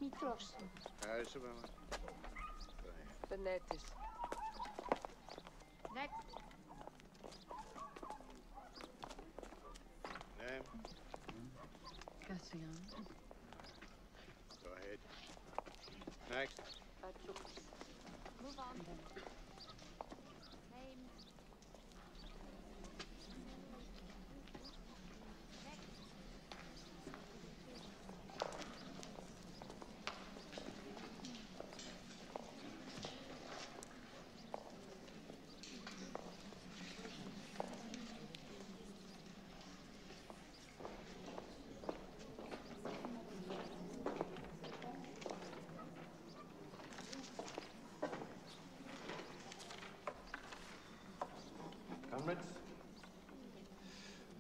Speaker 4: Μικρός.
Speaker 18: Ευχαριστώ, μάμα.
Speaker 22: Πενέτης.
Speaker 16: Next.
Speaker 18: Name?
Speaker 4: Γκατζογιάννη.
Speaker 18: Go ahead. Next.
Speaker 16: Move on. Name.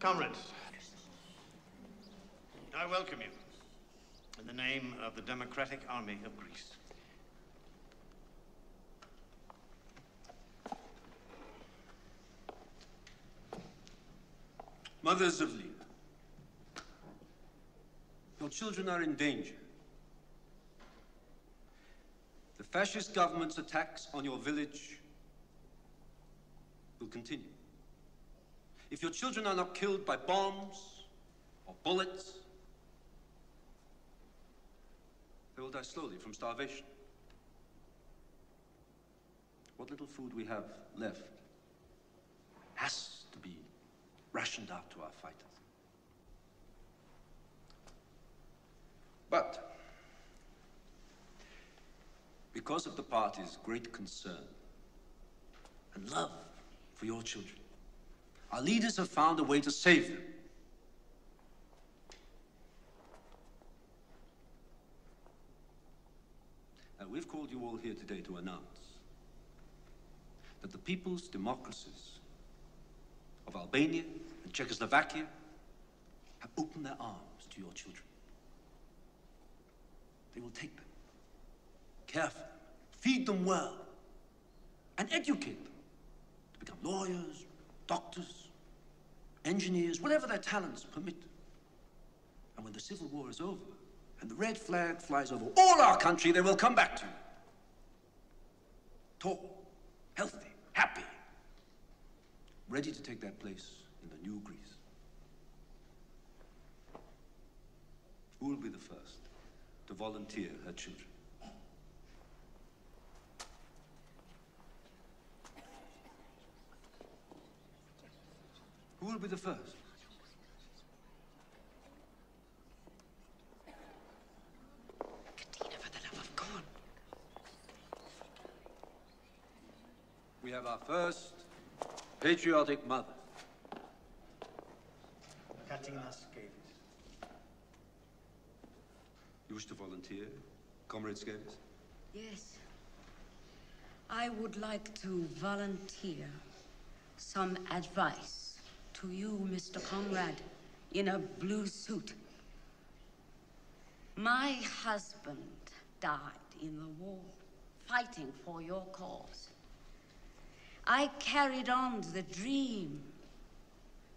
Speaker 12: Comrades, I welcome you in the name of the Democratic Army of Greece.
Speaker 10: Mothers of Leah, your children are in danger. The fascist government's attacks on your village will continue. If your children are not killed by bombs or bullets, they will die slowly from starvation. What little food we have left has to be rationed out to our fighters. But because of the party's great concern and love for your children, our leaders have found a way to save them. And we've called you all here today to announce that the people's democracies of Albania and Czechoslovakia have opened their arms to your children. They will take them, care for them, feed them well, and educate them to become lawyers, doctors, engineers, whatever their talents permit. And when the Civil War is over and the red flag flies over all our country, they will come back to you. Tall, healthy, happy, ready to take their place in the new Greece. Who will be the first to volunteer her children? Who will be the first?
Speaker 4: Katina, for the love of God.
Speaker 10: We have our first patriotic mother.
Speaker 12: Katina Skavis.
Speaker 10: You wish to volunteer, Comrade Skavis?
Speaker 14: Yes. I would like to volunteer some advice to you, Mr. Conrad, in a blue suit. My husband died in the war, fighting for your cause. I carried on the dream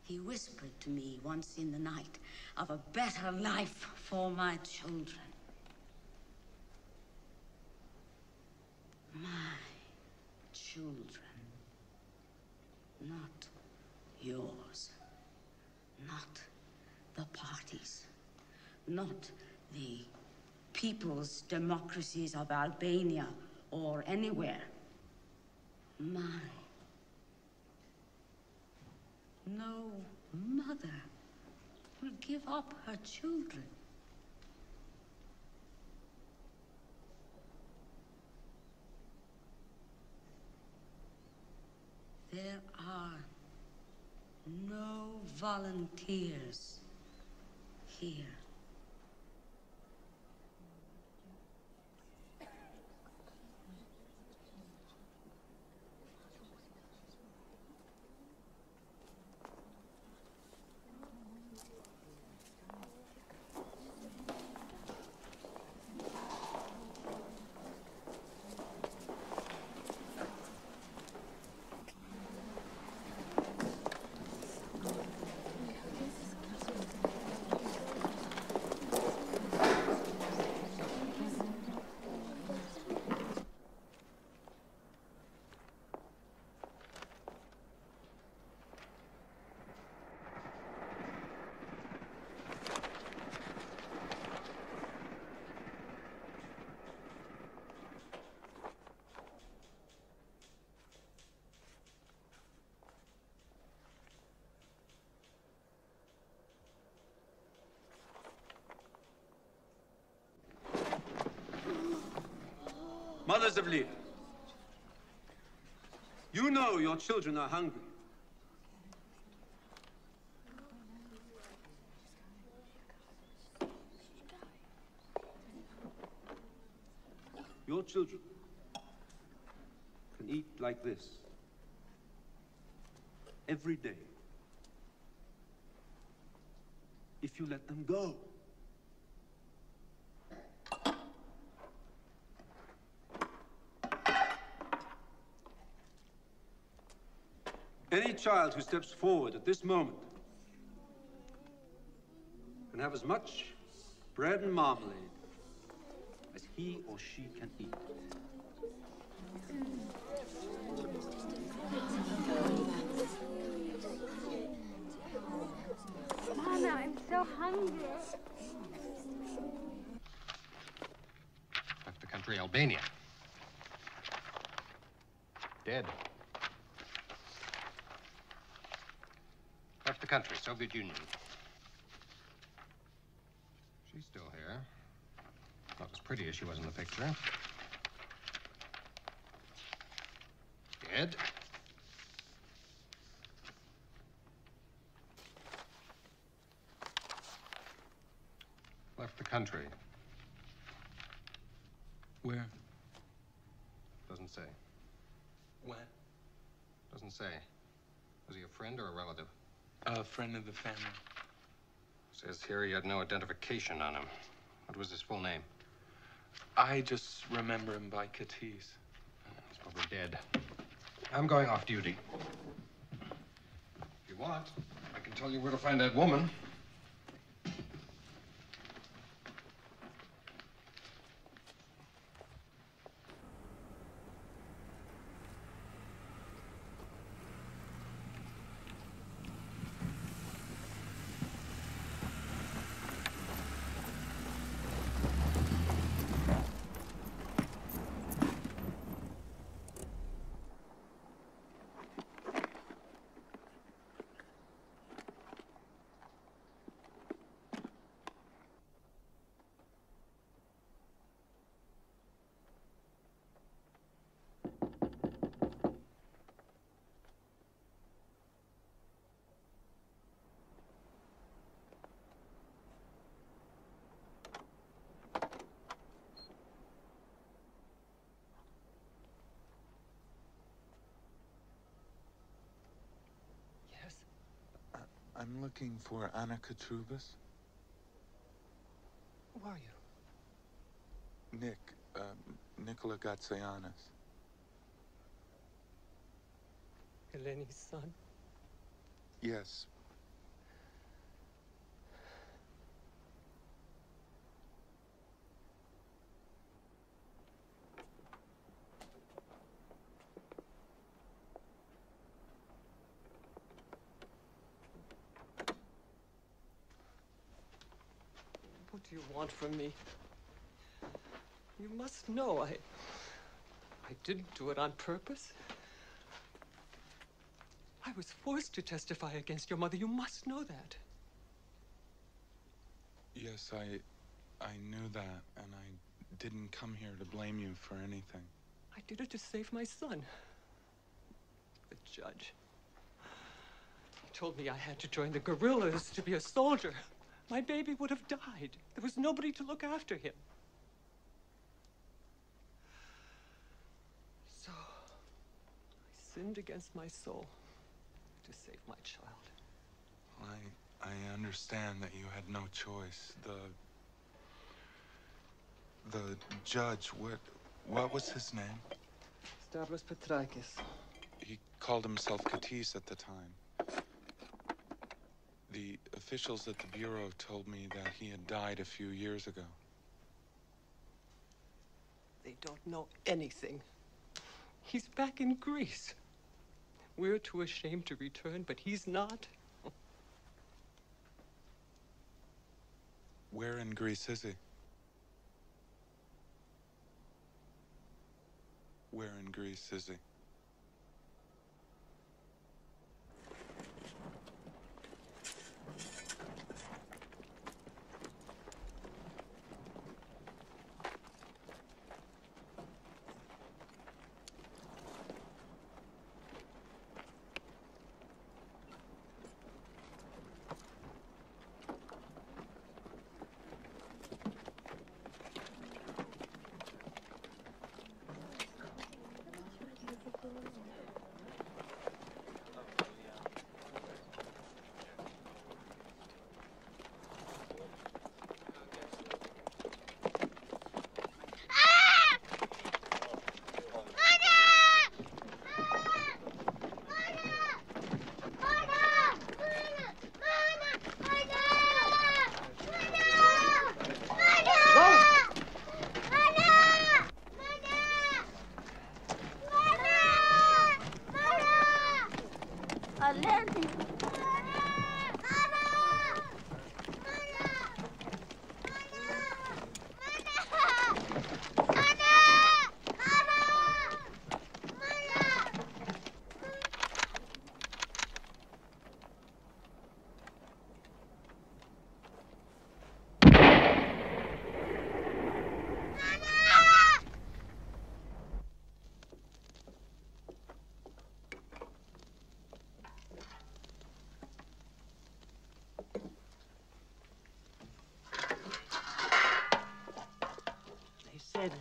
Speaker 14: he whispered to me once in the night of a better life for my children. My children, not yours, not the parties, not the people's democracies of Albania or anywhere. Mine. No mother will give up her children. There are no volunteers here.
Speaker 10: Mothers of Leah, you know your children are hungry. Your children can eat like this every day if you let them go. Any child who steps forward at this moment can have as much bread and marmalade as he or she can eat.
Speaker 16: Mama, I'm so hungry.
Speaker 7: Left the country, Albania. Dead. Left the country, Soviet Union. She's still here. Not as pretty as she was in the picture. Dead. Left the country.
Speaker 13: Where?
Speaker 7: Doesn't say.
Speaker 13: When?
Speaker 7: Doesn't say. Was he a friend or a relative?
Speaker 13: A friend of the family.
Speaker 7: Says here he had no identification on him. What was his full name?
Speaker 13: I just remember him by Katis.
Speaker 7: He's probably dead. I'm going off duty. If you want, I can tell you where to find that woman.
Speaker 13: I'm looking for Anna Katrubas.
Speaker 17: Who are you?
Speaker 13: Nick, Nikola Gatsayanis.
Speaker 17: Eleni's son?
Speaker 13: Yes.
Speaker 17: do you want from me? You must know I didn't do it on purpose. I was forced to testify against your mother. You must know that.
Speaker 13: Yes, I knew that, and I didn't come here to blame you for anything.
Speaker 17: I did it to save my son. The judge. He told me I had to join the guerrillas to be a soldier. My baby would have died. There was nobody to look after him. So, I sinned against my soul to save my child.
Speaker 13: I understand that you had no choice. The judge, what was his name?
Speaker 17: Stavros Petrakis.
Speaker 13: He called himself Katis at the time. The officials at the Bureau told me that he had died a few years ago.
Speaker 17: They don't know anything. He's back in Greece. We're too ashamed to return, but he's not.
Speaker 13: Where in Greece is he? Where in Greece is he?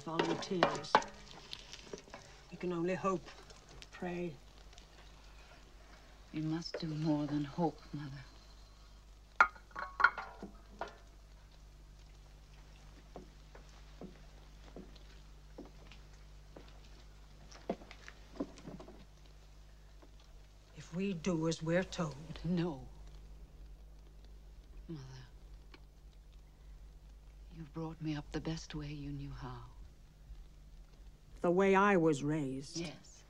Speaker 22: Volunteers. We can only hope, pray.
Speaker 4: We must do more than hope, Mother.
Speaker 22: If we do as we're told.
Speaker 4: No. Mother, you've brought me up the best way you knew how.
Speaker 22: The way I was raised.
Speaker 4: Yes.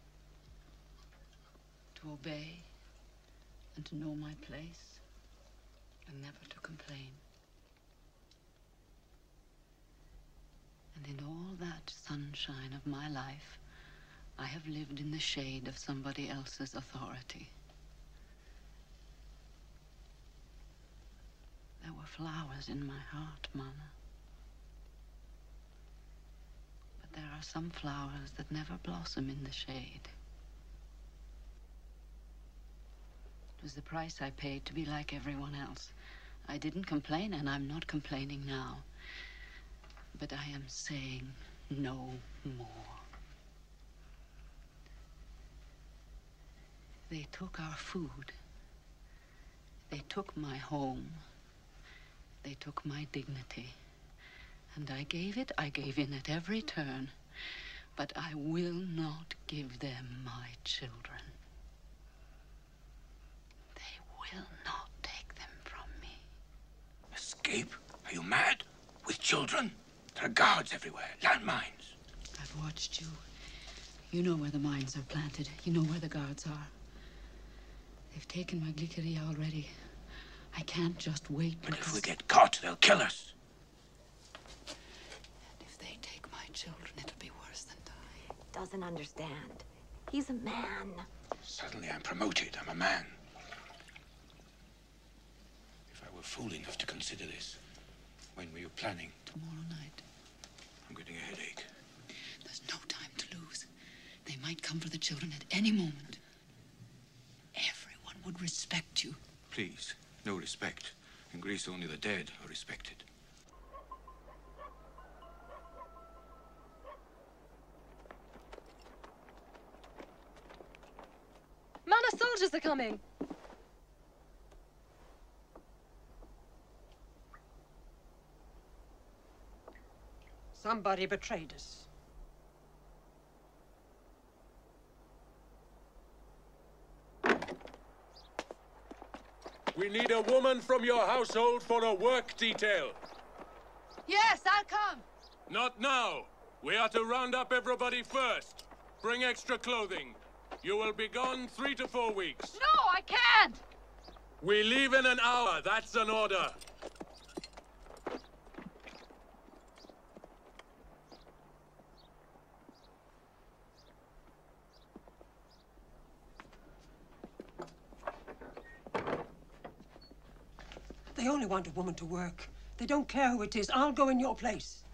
Speaker 4: To obey and to know my place and never to complain. And in all that sunshine of my life, I have lived in the shade of somebody else's authority. There were flowers in my heart, Mama. There are some flowers that never blossom in the shade. It was the price I paid to be like everyone else. I didn't complain, and I'm not complaining now. But I am saying no more. They took our food. They took my home. They took my dignity. And I gave in at every turn, but I will not give them my children. They will not take them from me.
Speaker 6: Escape? Are you mad? With children? There are guards everywhere, landmines.
Speaker 4: I've watched you. You know where the mines are planted. You know where the guards are. They've taken my glyceria already. I can't just wait.
Speaker 6: But if we get caught, they'll kill us.
Speaker 9: doesn't understand. He's a man.
Speaker 6: Suddenly I'm promoted. I'm a man. If I were fool enough to consider this, when were you planning?
Speaker 15: Tomorrow night.
Speaker 6: I'm getting a headache.
Speaker 15: There's no time to lose. They might come for the children at any moment. Everyone would respect you.
Speaker 6: Please, no respect. In Greece, only the dead are respected.
Speaker 23: Mana soldiers are coming!
Speaker 22: Somebody betrayed us.
Speaker 24: We need a woman from your household for a work detail.
Speaker 16: Yes, I'll come.
Speaker 24: Not now. We are to round up everybody first. Bring extra clothing. You will be gone 3 to 4 weeks.
Speaker 16: No, I can't.
Speaker 24: We leave in an hour. That's an order.
Speaker 22: They only want a woman to work. They don't care who it is. I'll go in your place.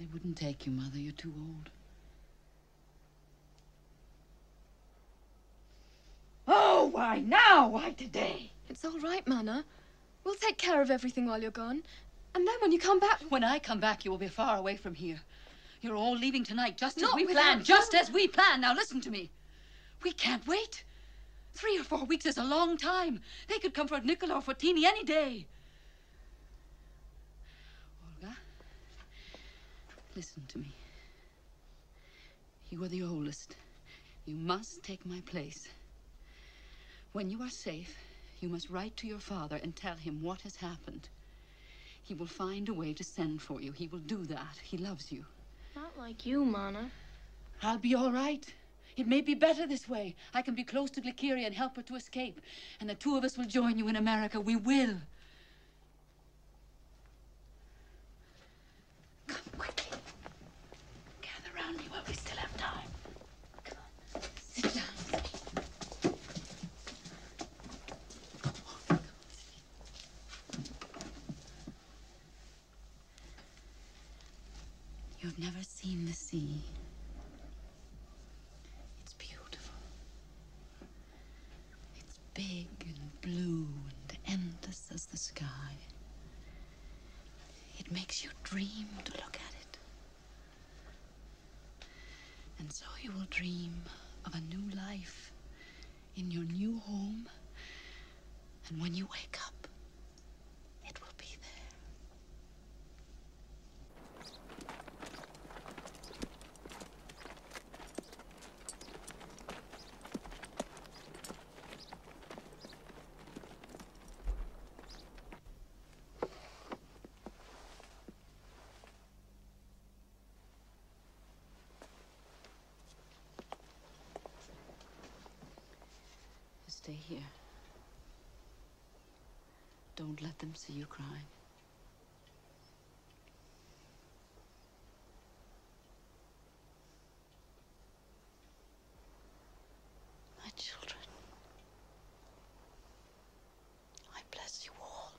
Speaker 15: They wouldn't take you, Mother. You're too old.
Speaker 8: Oh, why now? Why today? It's all right, Mana. We'll take care of everything while you're gone. And then when you come back...
Speaker 15: When I come back, you will be far away from here. You're all leaving tonight, just as
Speaker 8: Not
Speaker 15: we
Speaker 8: without
Speaker 15: planned. Just as we planned. Now listen to me. We can't wait. 3 or 4 weeks is a long time. They could come for Nicola or for Teeny any day. Olga, listen to me. You are the oldest. You must take my place. When you are safe, you must write to your father and tell him what has happened. He will find a way to send for you. He will do that. He loves you.
Speaker 8: Not like you, Mana.
Speaker 15: I'll be all right. It may be better this way. I can be close to Glyceria and help her to escape. And the 2 of us will join you in America. We will. Come quickly. Gather around me while we still have time. Come on. Sit down. You've never seen the sea. Big and blue and endless as the sky. It makes you dream to look at it. And so you will dream of a new life in your new home. And when you wake up, it will be there. Stay here. Don't let them see you crying. My children, I bless you all.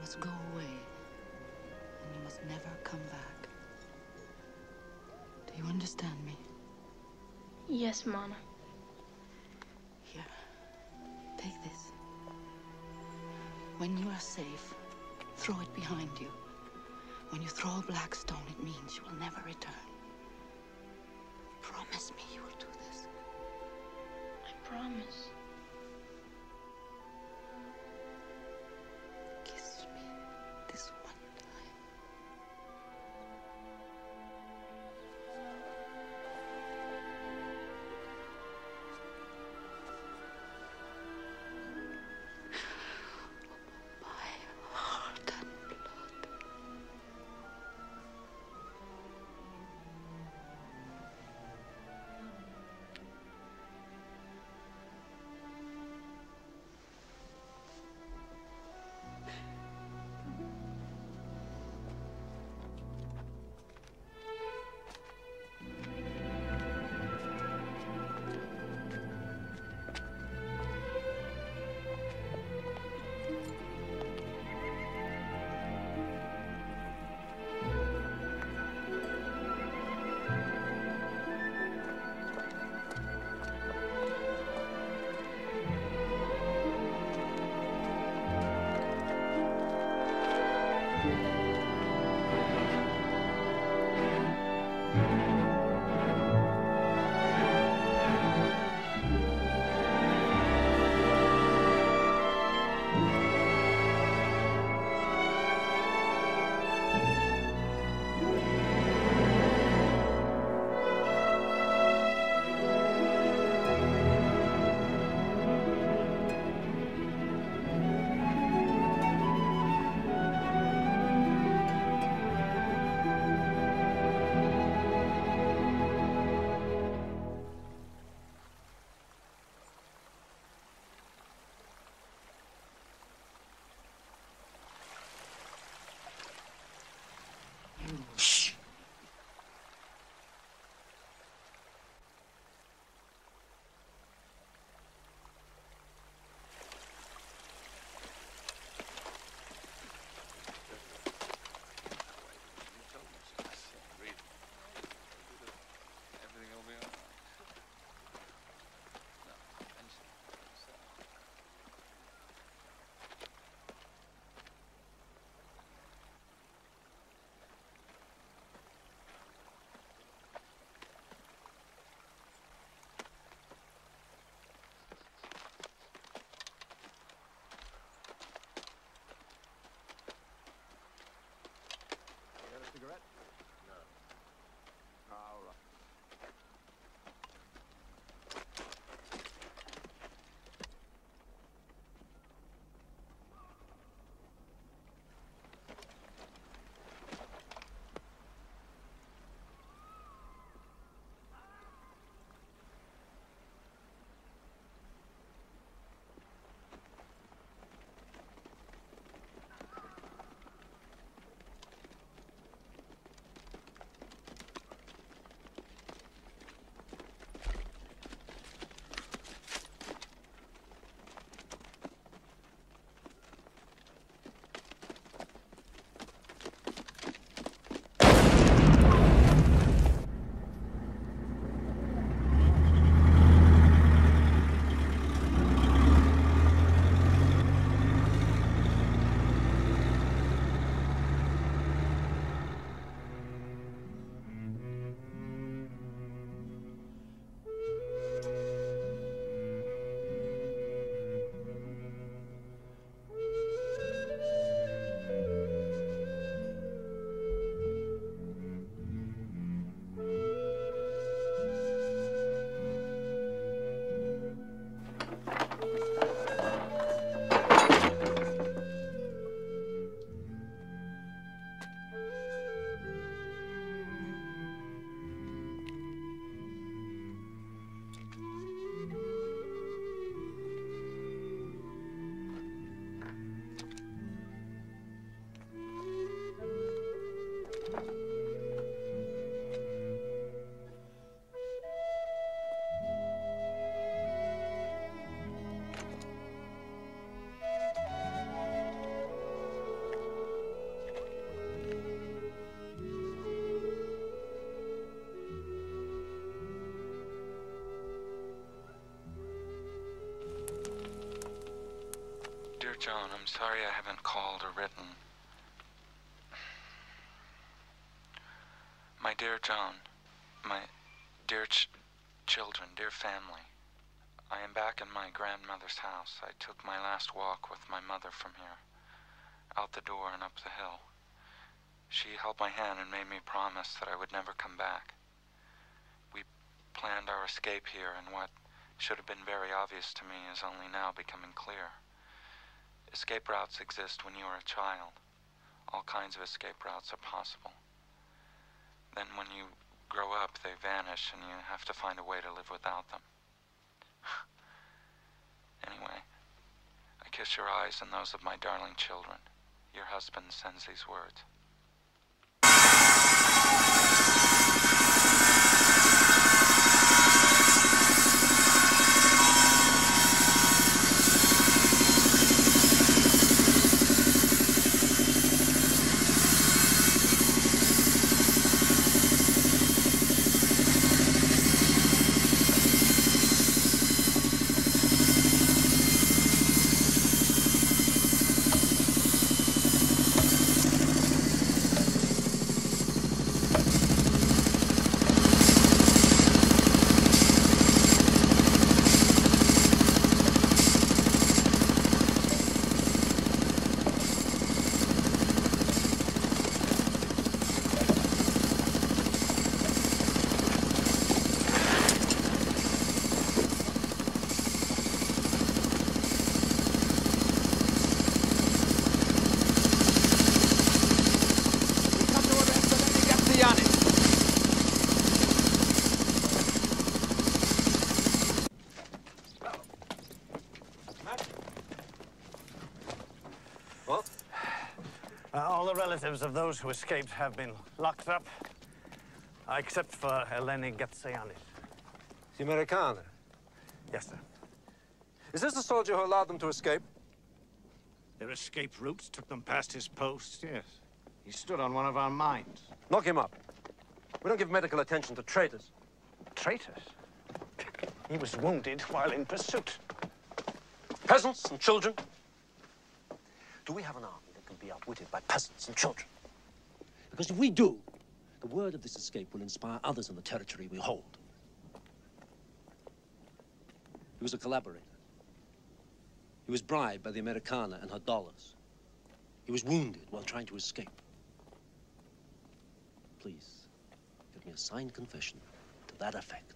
Speaker 4: must go away, and you must never come back. Do you understand me?
Speaker 8: Yes, Mama.
Speaker 4: Here, take this. When you are safe, throw it behind you. When you throw a black stone, it means you will never return. Promise me you will do this.
Speaker 8: I promise.
Speaker 4: Kiss me this one time. My heart and blood.
Speaker 1: Joan, I'm sorry I haven't called or written. My dear Joan, my dear children, dear family, I am back in my grandmother's house. I took my last walk with my mother from here, out the door and up the hill. She held my hand and made me promise that I would never come back. We planned our escape here, and what should have been very obvious to me is only now becoming clear. Escape routes exist when you are a child. All kinds of escape routes are possible. Then when you grow up, they vanish, and you have to find a way to live without them. Anyway, I kiss your eyes and those of my darling children. Your husband sends these words.
Speaker 12: All the relatives of those who escaped have been locked up, except for Eleni Γκατζογιάννη.
Speaker 11: The Amerikaner?
Speaker 12: Yes, sir.
Speaker 11: Is this the soldier who allowed them to escape?
Speaker 12: Their escape routes took them past his post, yes. He stood on one of our mines.
Speaker 11: Knock him up. We don't give medical attention to traitors.
Speaker 12: Traitors? He was wounded while in pursuit.
Speaker 11: Peasants and children? Do we have an army that can be outwitted by peasants and children?
Speaker 10: Because if we do, the word of this escape will inspire others in the territory we hold. He was a collaborator. He was bribed by the Amerikaner and her dollars. He was wounded while trying to escape. Please, give me a signed confession to that effect.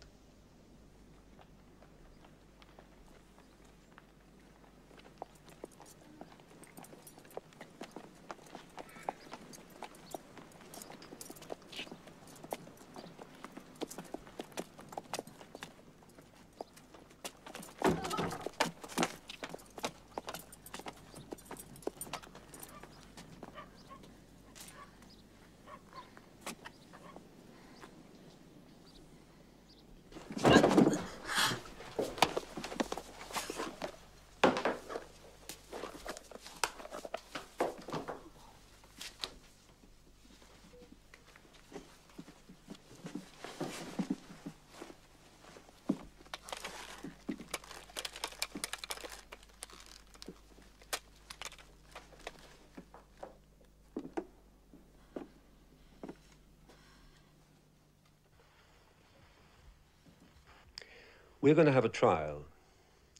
Speaker 10: We're going to have a trial,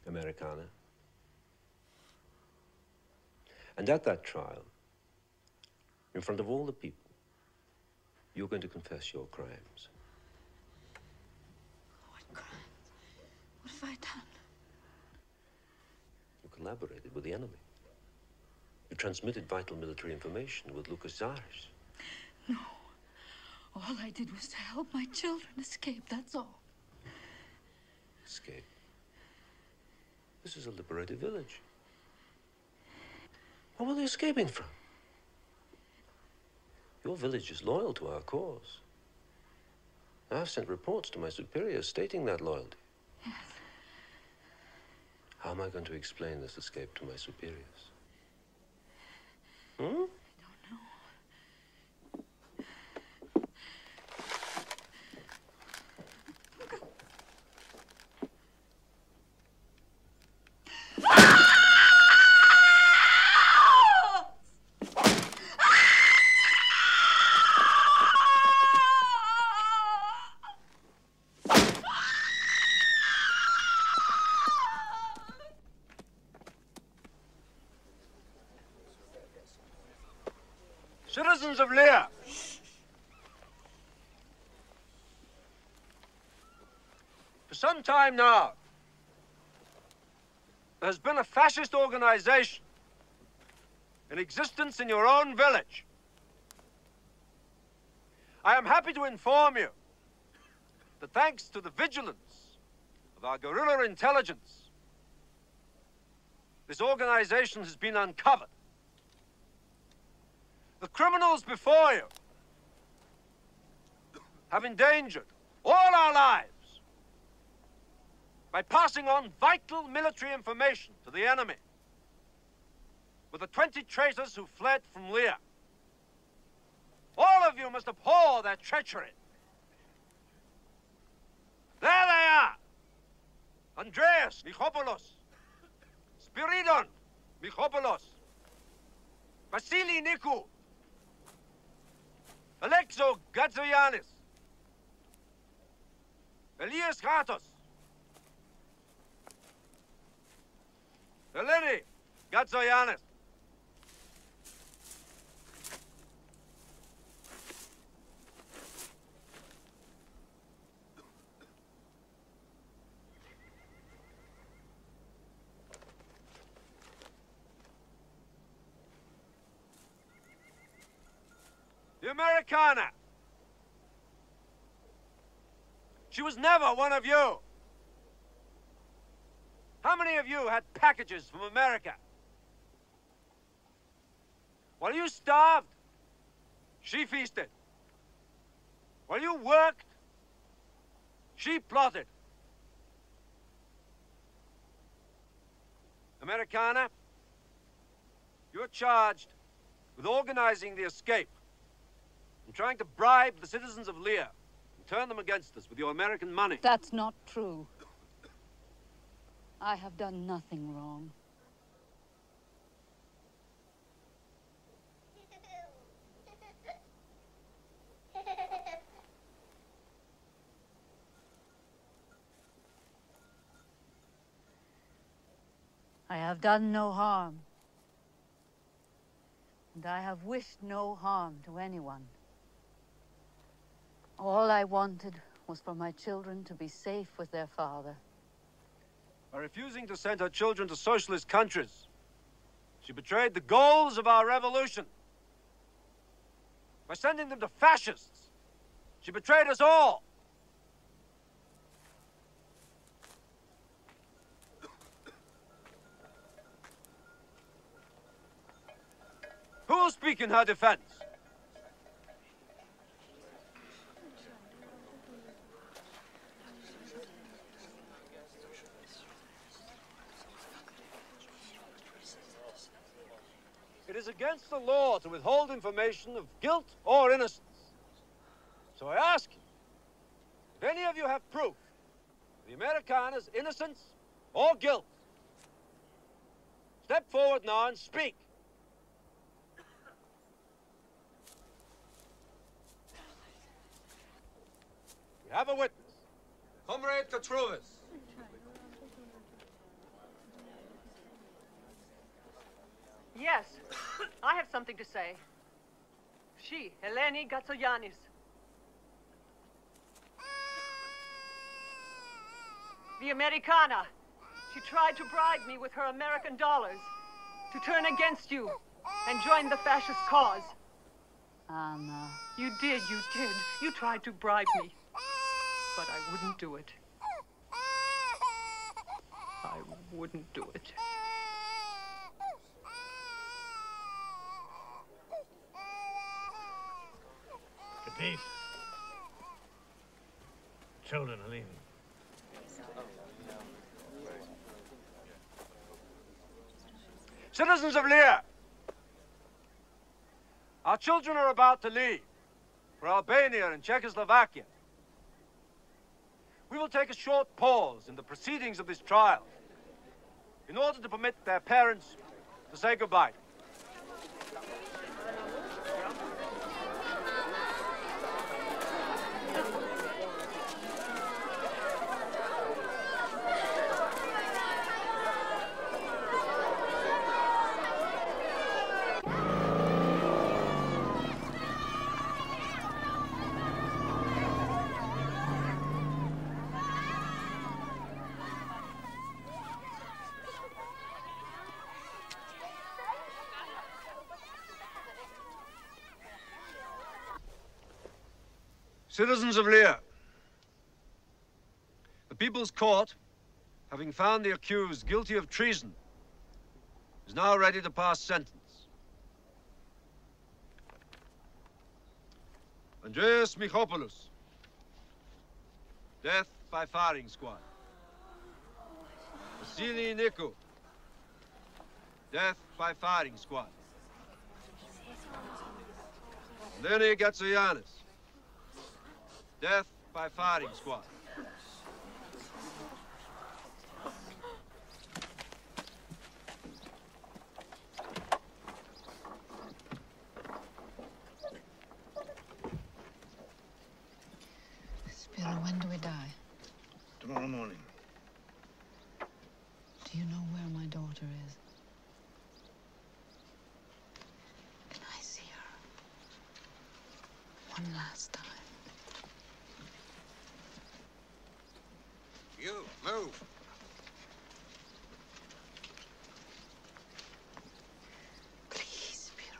Speaker 10: Amerikaner. And at that trial, in front of all the people, you're going to confess your crimes.
Speaker 4: What crimes? What have I done?
Speaker 10: You collaborated with the enemy. You transmitted vital military information with Lucas Zares.
Speaker 4: No. All I did was to help my children escape, that's all.
Speaker 10: Escape? This is a liberated village. What were they escaping from? Your village is loyal to our cause. I've sent reports to my superiors stating that loyalty.
Speaker 4: Yes.
Speaker 10: How am I going to explain this escape to my superiors? Hmm?
Speaker 4: I don't know.
Speaker 10: Citizens of Lear, for some time now, there has been a fascist organization in existence in your own village. I am happy to inform you that thanks to the vigilance of our guerrilla intelligence, this organization has been uncovered. The criminals before you have endangered all our lives by passing on vital military information to the enemy with the 20 traitors who fled from Lear. All of you must abhor their treachery. There they are. Andreas Michopoulos, Spiridon Michopoulos, Vasily Nikou, Alexo Gatzoyannis, Elias Ratos, Eleni Gatζογιάννη. The Americana. She was never one of you. How many of you had packages from America? While you starved, she feasted. While you worked, she plotted. Americana, you're charged with organizing the escape and trying to bribe the citizens of Lear and turn them against us with your American money.
Speaker 15: That's not true. I have done nothing wrong. I have done no harm. And I have wished no harm to anyone. All I wanted was for my children to be safe with their father.
Speaker 10: By refusing to send her children to socialist countries, she betrayed the goals of our revolution. By sending them to fascists, she betrayed us all. Who will speak in her defense? It is against the law to withhold information of guilt or innocence. So I ask you, if any of you have proof of the Americana's innocence or guilt, step forward now and speak. We have a witness. Comrade Katruvas.
Speaker 16: Yes, I have something to say. She, Eleni Gatζογιάννη. The Americana. She tried to bribe me with her American dollars to turn against you and join the fascist cause.
Speaker 15: Anna.
Speaker 16: You did. You tried to bribe me. But I wouldn't do it. I wouldn't do it.
Speaker 12: Peace. Children are leaving.
Speaker 10: Citizens of Lear, our children are about to leave for Albania and Czechoslovakia. We will take a short pause in the proceedings of this trial in order to permit their parents to say goodbye.
Speaker 3: Citizens of Lear, the People's Court, having found the accused guilty of treason, is now ready to pass sentence. Andreas Michopoulos, death by firing squad. Vasily Nikou, death by firing squad. Eleni Gatzogianni, death by firing squad.
Speaker 4: Spiro, when do we die?
Speaker 3: Tomorrow morning.
Speaker 4: Do you know where my daughter is? Can I see her one last time?
Speaker 6: You, move.
Speaker 4: Please, Spiro.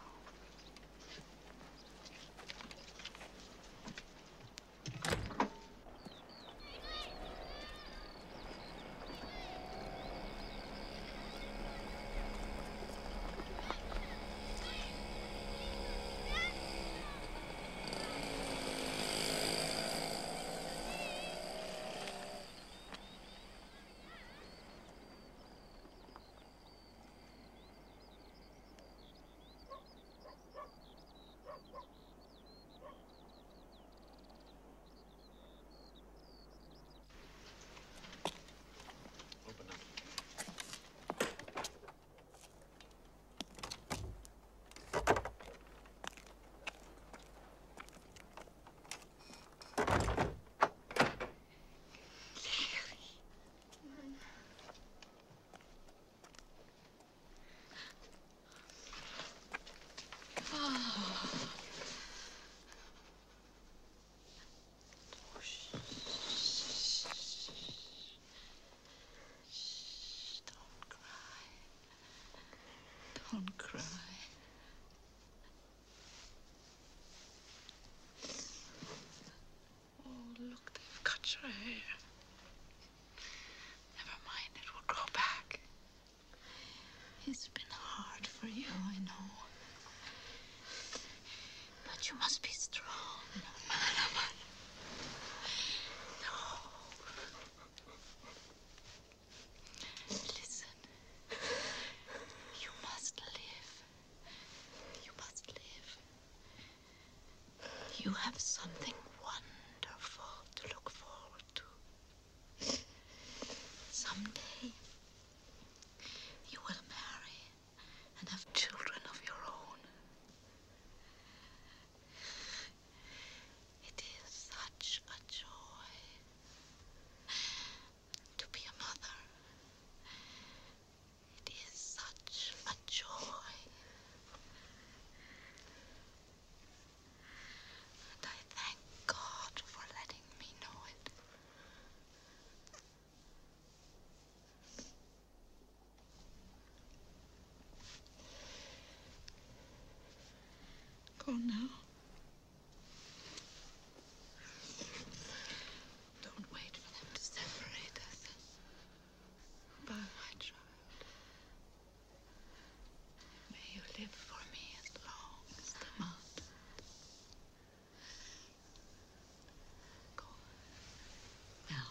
Speaker 4: Don't cry. Oh, look, they've cut your hair. Never mind, it will grow back. It's been hard for you, I know. But you must be strong. Listen. You must live. You must live. You have something wonderful to look forward to. Someday, you will marry and have children of your own. It is such a joy to be a mother. It is such a joy. And I thank God for letting me know it. Go now. Don't wait for them to separate us. Bye, my child. May you live for me as long as the mountain. Go. Now.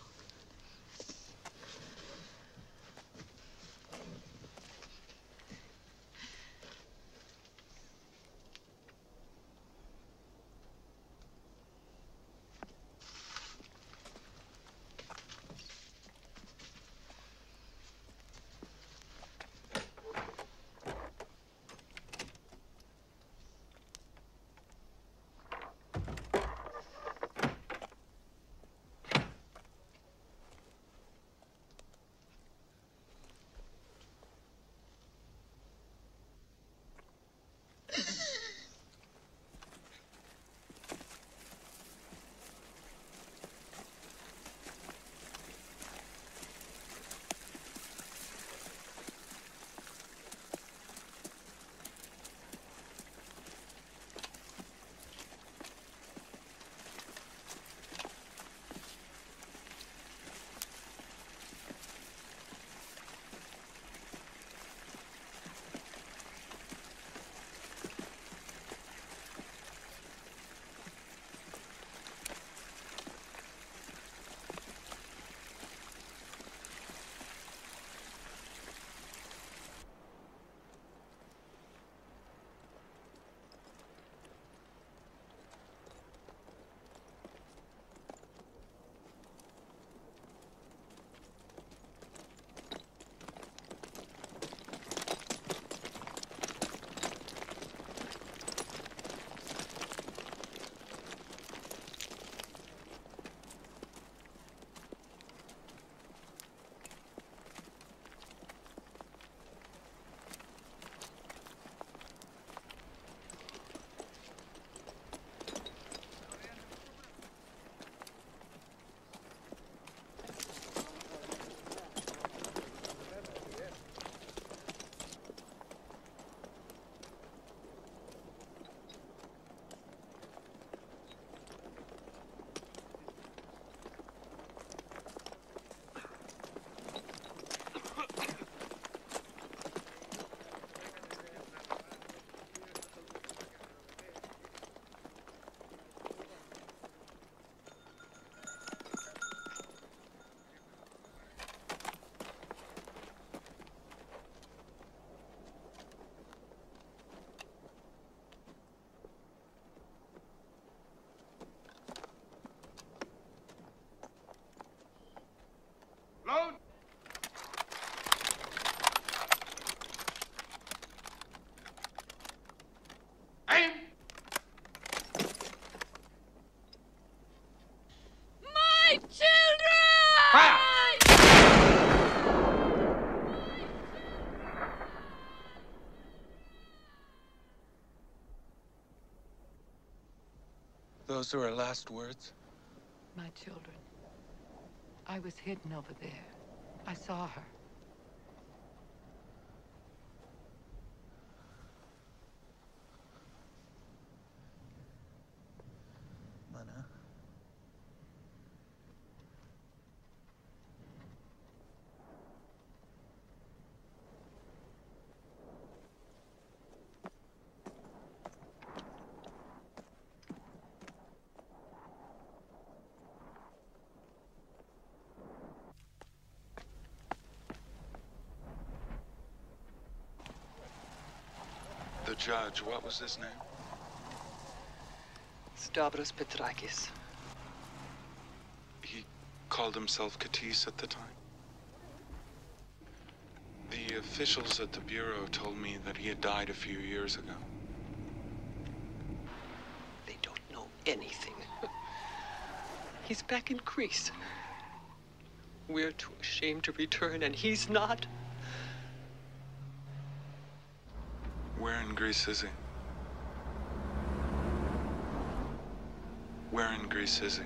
Speaker 13: Those are her last words?
Speaker 5: My children. I was hidden over there. I saw her.
Speaker 13: Mana? The judge, what was his name?
Speaker 5: Stavros Petrakis.
Speaker 13: He called himself Katis at the time. The officials at the Bureau told me that he had died a few years ago.
Speaker 5: They don't know anything. He's back in Greece. We're too ashamed to return, and he's not.
Speaker 13: Where in Greece is he? Where in Greece is he?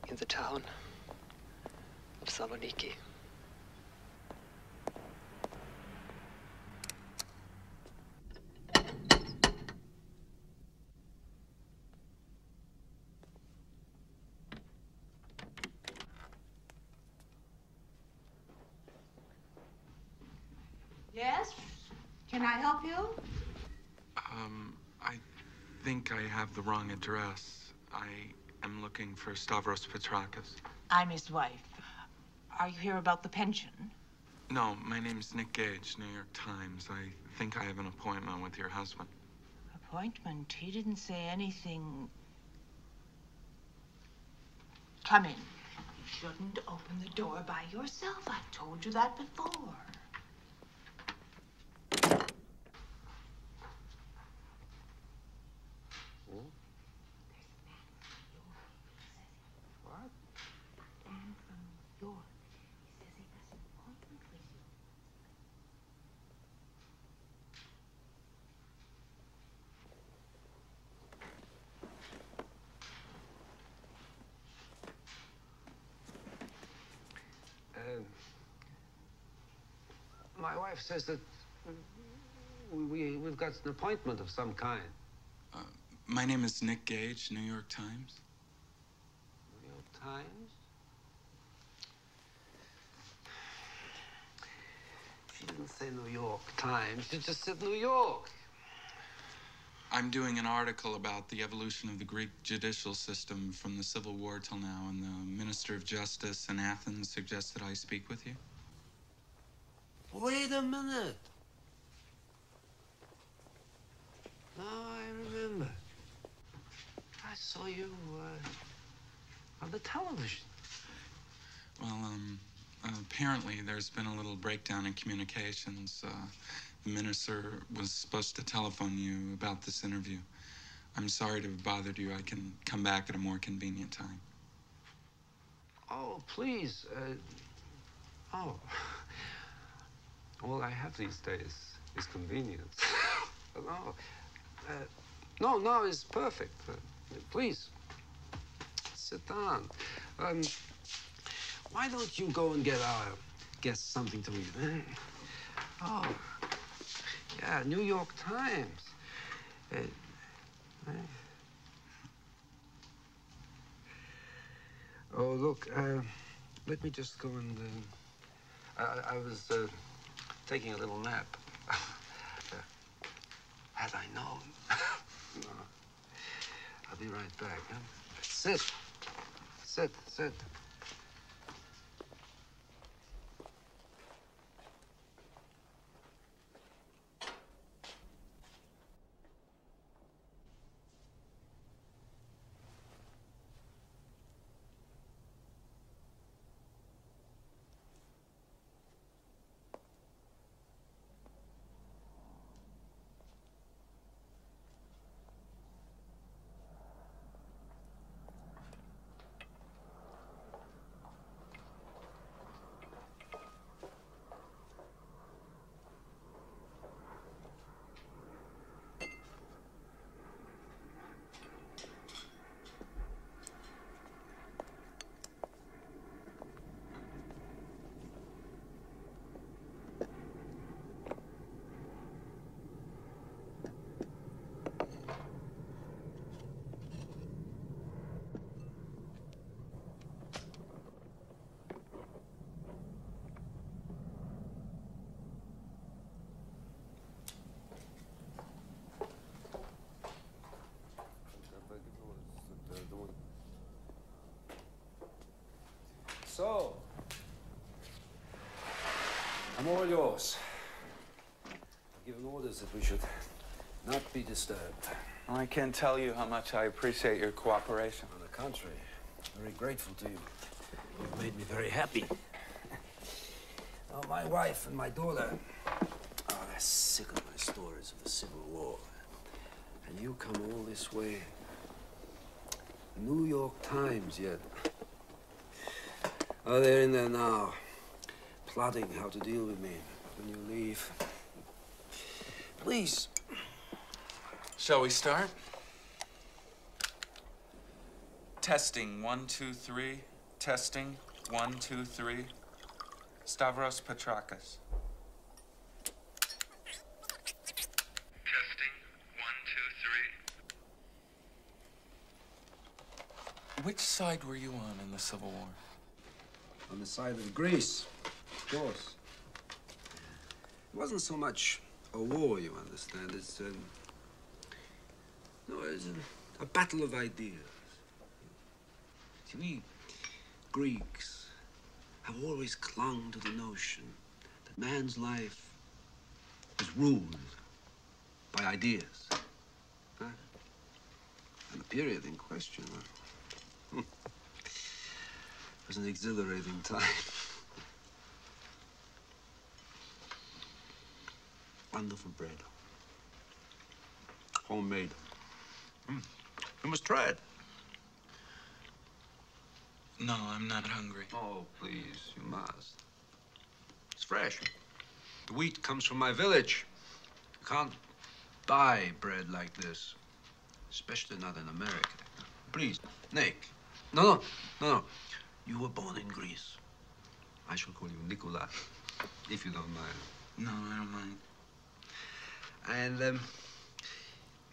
Speaker 5: In the town of Saloniki.
Speaker 19: Yes? Can I help you?
Speaker 13: I think I have the wrong address. I am looking for Stavros Petrakis.
Speaker 19: I'm his wife. Are you here about the pension?
Speaker 13: No, my name's Nick Gage, New York Times. I think I have an appointment with your husband.
Speaker 19: Appointment? He didn't say anything. Come in. You shouldn't open the door by yourself. I told you that before.
Speaker 3: My wife says that we've got an appointment of some kind.
Speaker 13: My name is Nick Gage, New York Times.
Speaker 3: New York Times? She didn't say New York Times. She just said New York.
Speaker 13: I'm doing an article about the evolution of the Greek judicial system from the Civil War till now, and the Minister of Justice in Athens suggested I speak with you.
Speaker 3: Wait a minute. Now I remember. I saw you on the television.
Speaker 13: Well, apparently there's been a little breakdown in communications. The minister was supposed to telephone you about this interview. I'm sorry to have bothered you. I can come back at a more convenient time.
Speaker 3: Oh, please. Oh. All I have these days is convenience. No, it's perfect. Please, sit down. Why don't you go and get our guests something to read? Oh, yeah, New York Times. Oh, look, let me just go and... I was taking a little nap. Had I known. No. I'll be right back, huh? Sit. Sit. all yours. I've given orders that we should not be disturbed.
Speaker 13: I can't tell you how much I appreciate your cooperation.
Speaker 3: On the contrary, I'm very grateful to you. You've made me very happy. Oh, my wife and my daughter, they're sick of my stories of the Civil War. And you come all this way. New York Times yet. Oh, they're in there now, plotting how to deal with me when you leave. Please.
Speaker 13: Shall we start? Testing, 1, 2, 3. Testing, 1, 2, 3. Stavros Petrakis. Testing, 1, 2, 3. Which side were you on in the Civil War?
Speaker 3: On the side of Greece, of course. It wasn't so much a war, you understand. It's a battle of ideas. See, we Greeks have always clung to the notion that man's life is ruled by ideas. Huh? And the period in question was an exhilarating time. Wonderful bread. Homemade. You must try it.
Speaker 13: No, I'm not hungry.
Speaker 3: Oh, please, you must. It's fresh. The wheat comes from my village. You can't buy bread like this, especially not in America. Please, Nick. No. You were born in Greece. I shall call you Nicola, if you don't mind.
Speaker 13: No, I don't mind.
Speaker 3: And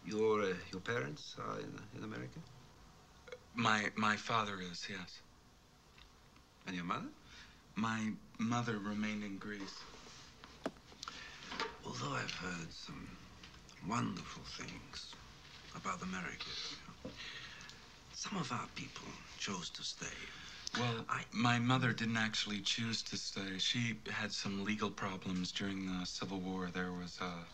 Speaker 3: your parents are in America?
Speaker 13: My father is, yes.
Speaker 3: And your mother?
Speaker 13: My mother remained in Greece.
Speaker 3: Although I've heard some wonderful things about America, some of our people chose to stay.
Speaker 13: Well, my mother didn't actually choose to stay. She had some legal problems during the Civil War. There was a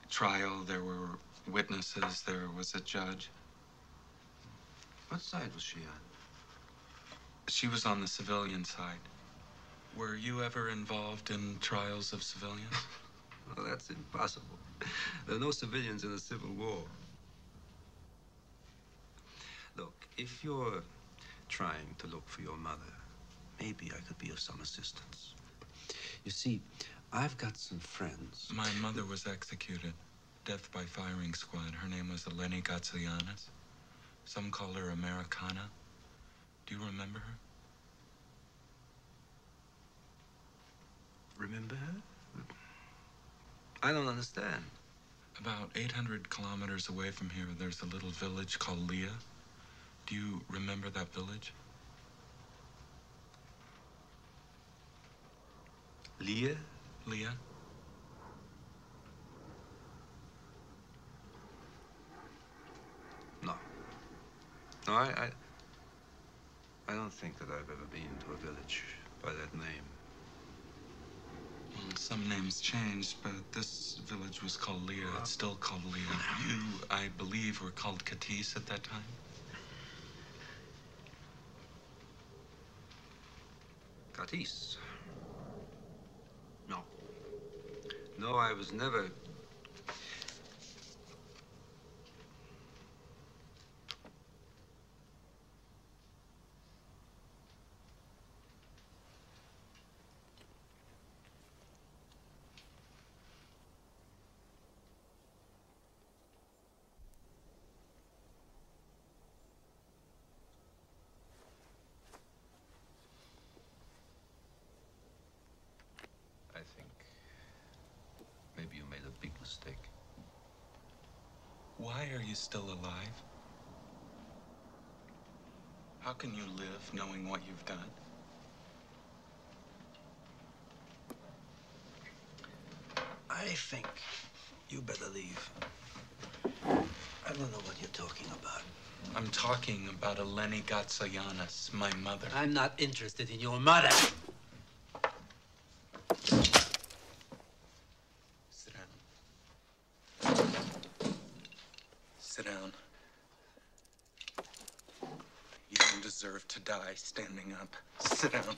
Speaker 13: trial, there were witnesses, there was a judge.
Speaker 3: What side was she on?
Speaker 13: She was on the civilian side. Were you ever involved in trials of civilians?
Speaker 3: Well, that's impossible. There are no civilians in the Civil War. Look, if you're trying to look for your mother, maybe I could be of some assistance. You see, I've got some friends.
Speaker 13: My mother was executed. Death by firing squad. Her name was Eleni Gatzoghianni. Some call her Americana. Do you remember her?
Speaker 3: Remember her? I don't understand.
Speaker 13: About 800 kilometers away from here, there's a little village called Leah. Do you remember that village?
Speaker 3: Leah?
Speaker 13: Leah?
Speaker 3: No. No, I don't think that I've ever been to a village by that name.
Speaker 13: Well, some names changed, but this village was called Leah. It's still called Leah. You, I believe, were called Katis at that time?
Speaker 3: Katis? No. No, I was never... I think maybe you made a big mistake.
Speaker 13: Why are you still alive? How can you live knowing what you've done?
Speaker 3: I think you better leave. I don't know what you're talking about.
Speaker 13: I'm talking about Eleni Gatzoghianni, my mother.
Speaker 3: I'm not interested in your mother.
Speaker 1: down. You don't deserve to die standing up. Sit down.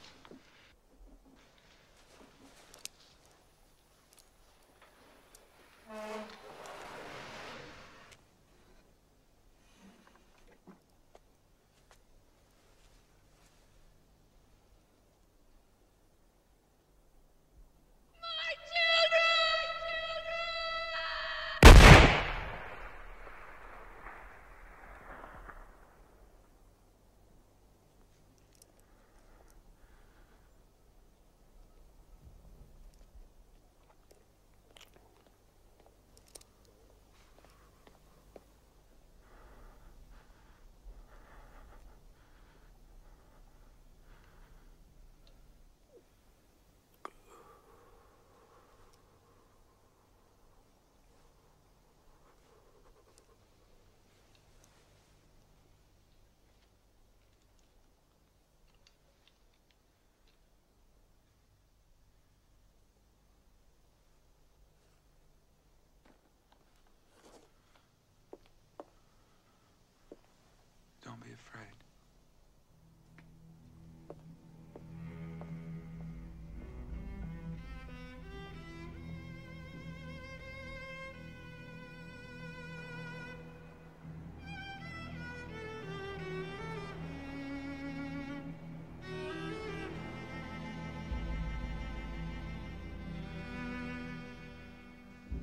Speaker 1: Don't be afraid.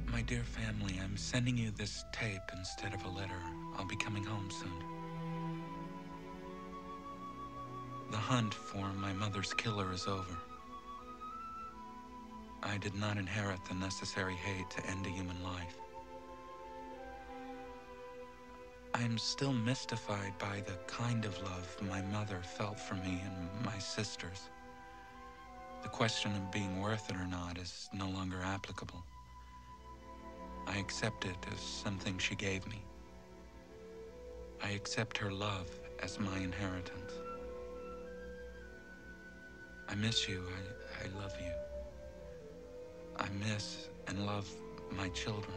Speaker 1: My dear family, I'm sending you this tape instead of a letter. I'll be coming home soon. The hunt for my mother's killer is over. I did not inherit the necessary hate to end a human life. I am still mystified by the kind of love my mother felt for me and my sisters. The question of being worth it or not is no longer applicable. I accept it as something she gave me. I accept her love as my inheritance. I miss you. I love you. I miss and love my children.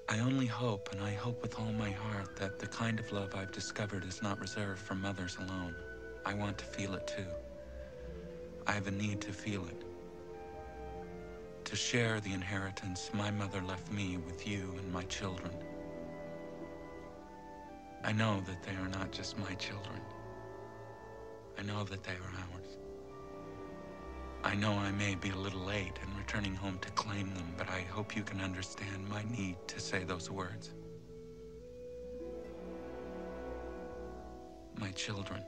Speaker 1: I only hope, and I hope with all my heart, that the kind of love I've discovered is not reserved for mothers alone. I want to feel it too. I have a need to feel it. To share the inheritance my mother left me with you and my children. I know that they are not just my children. I know that they are ours. I know I may be a little late in returning home to claim them, but I hope you can understand my need to say those words. My children.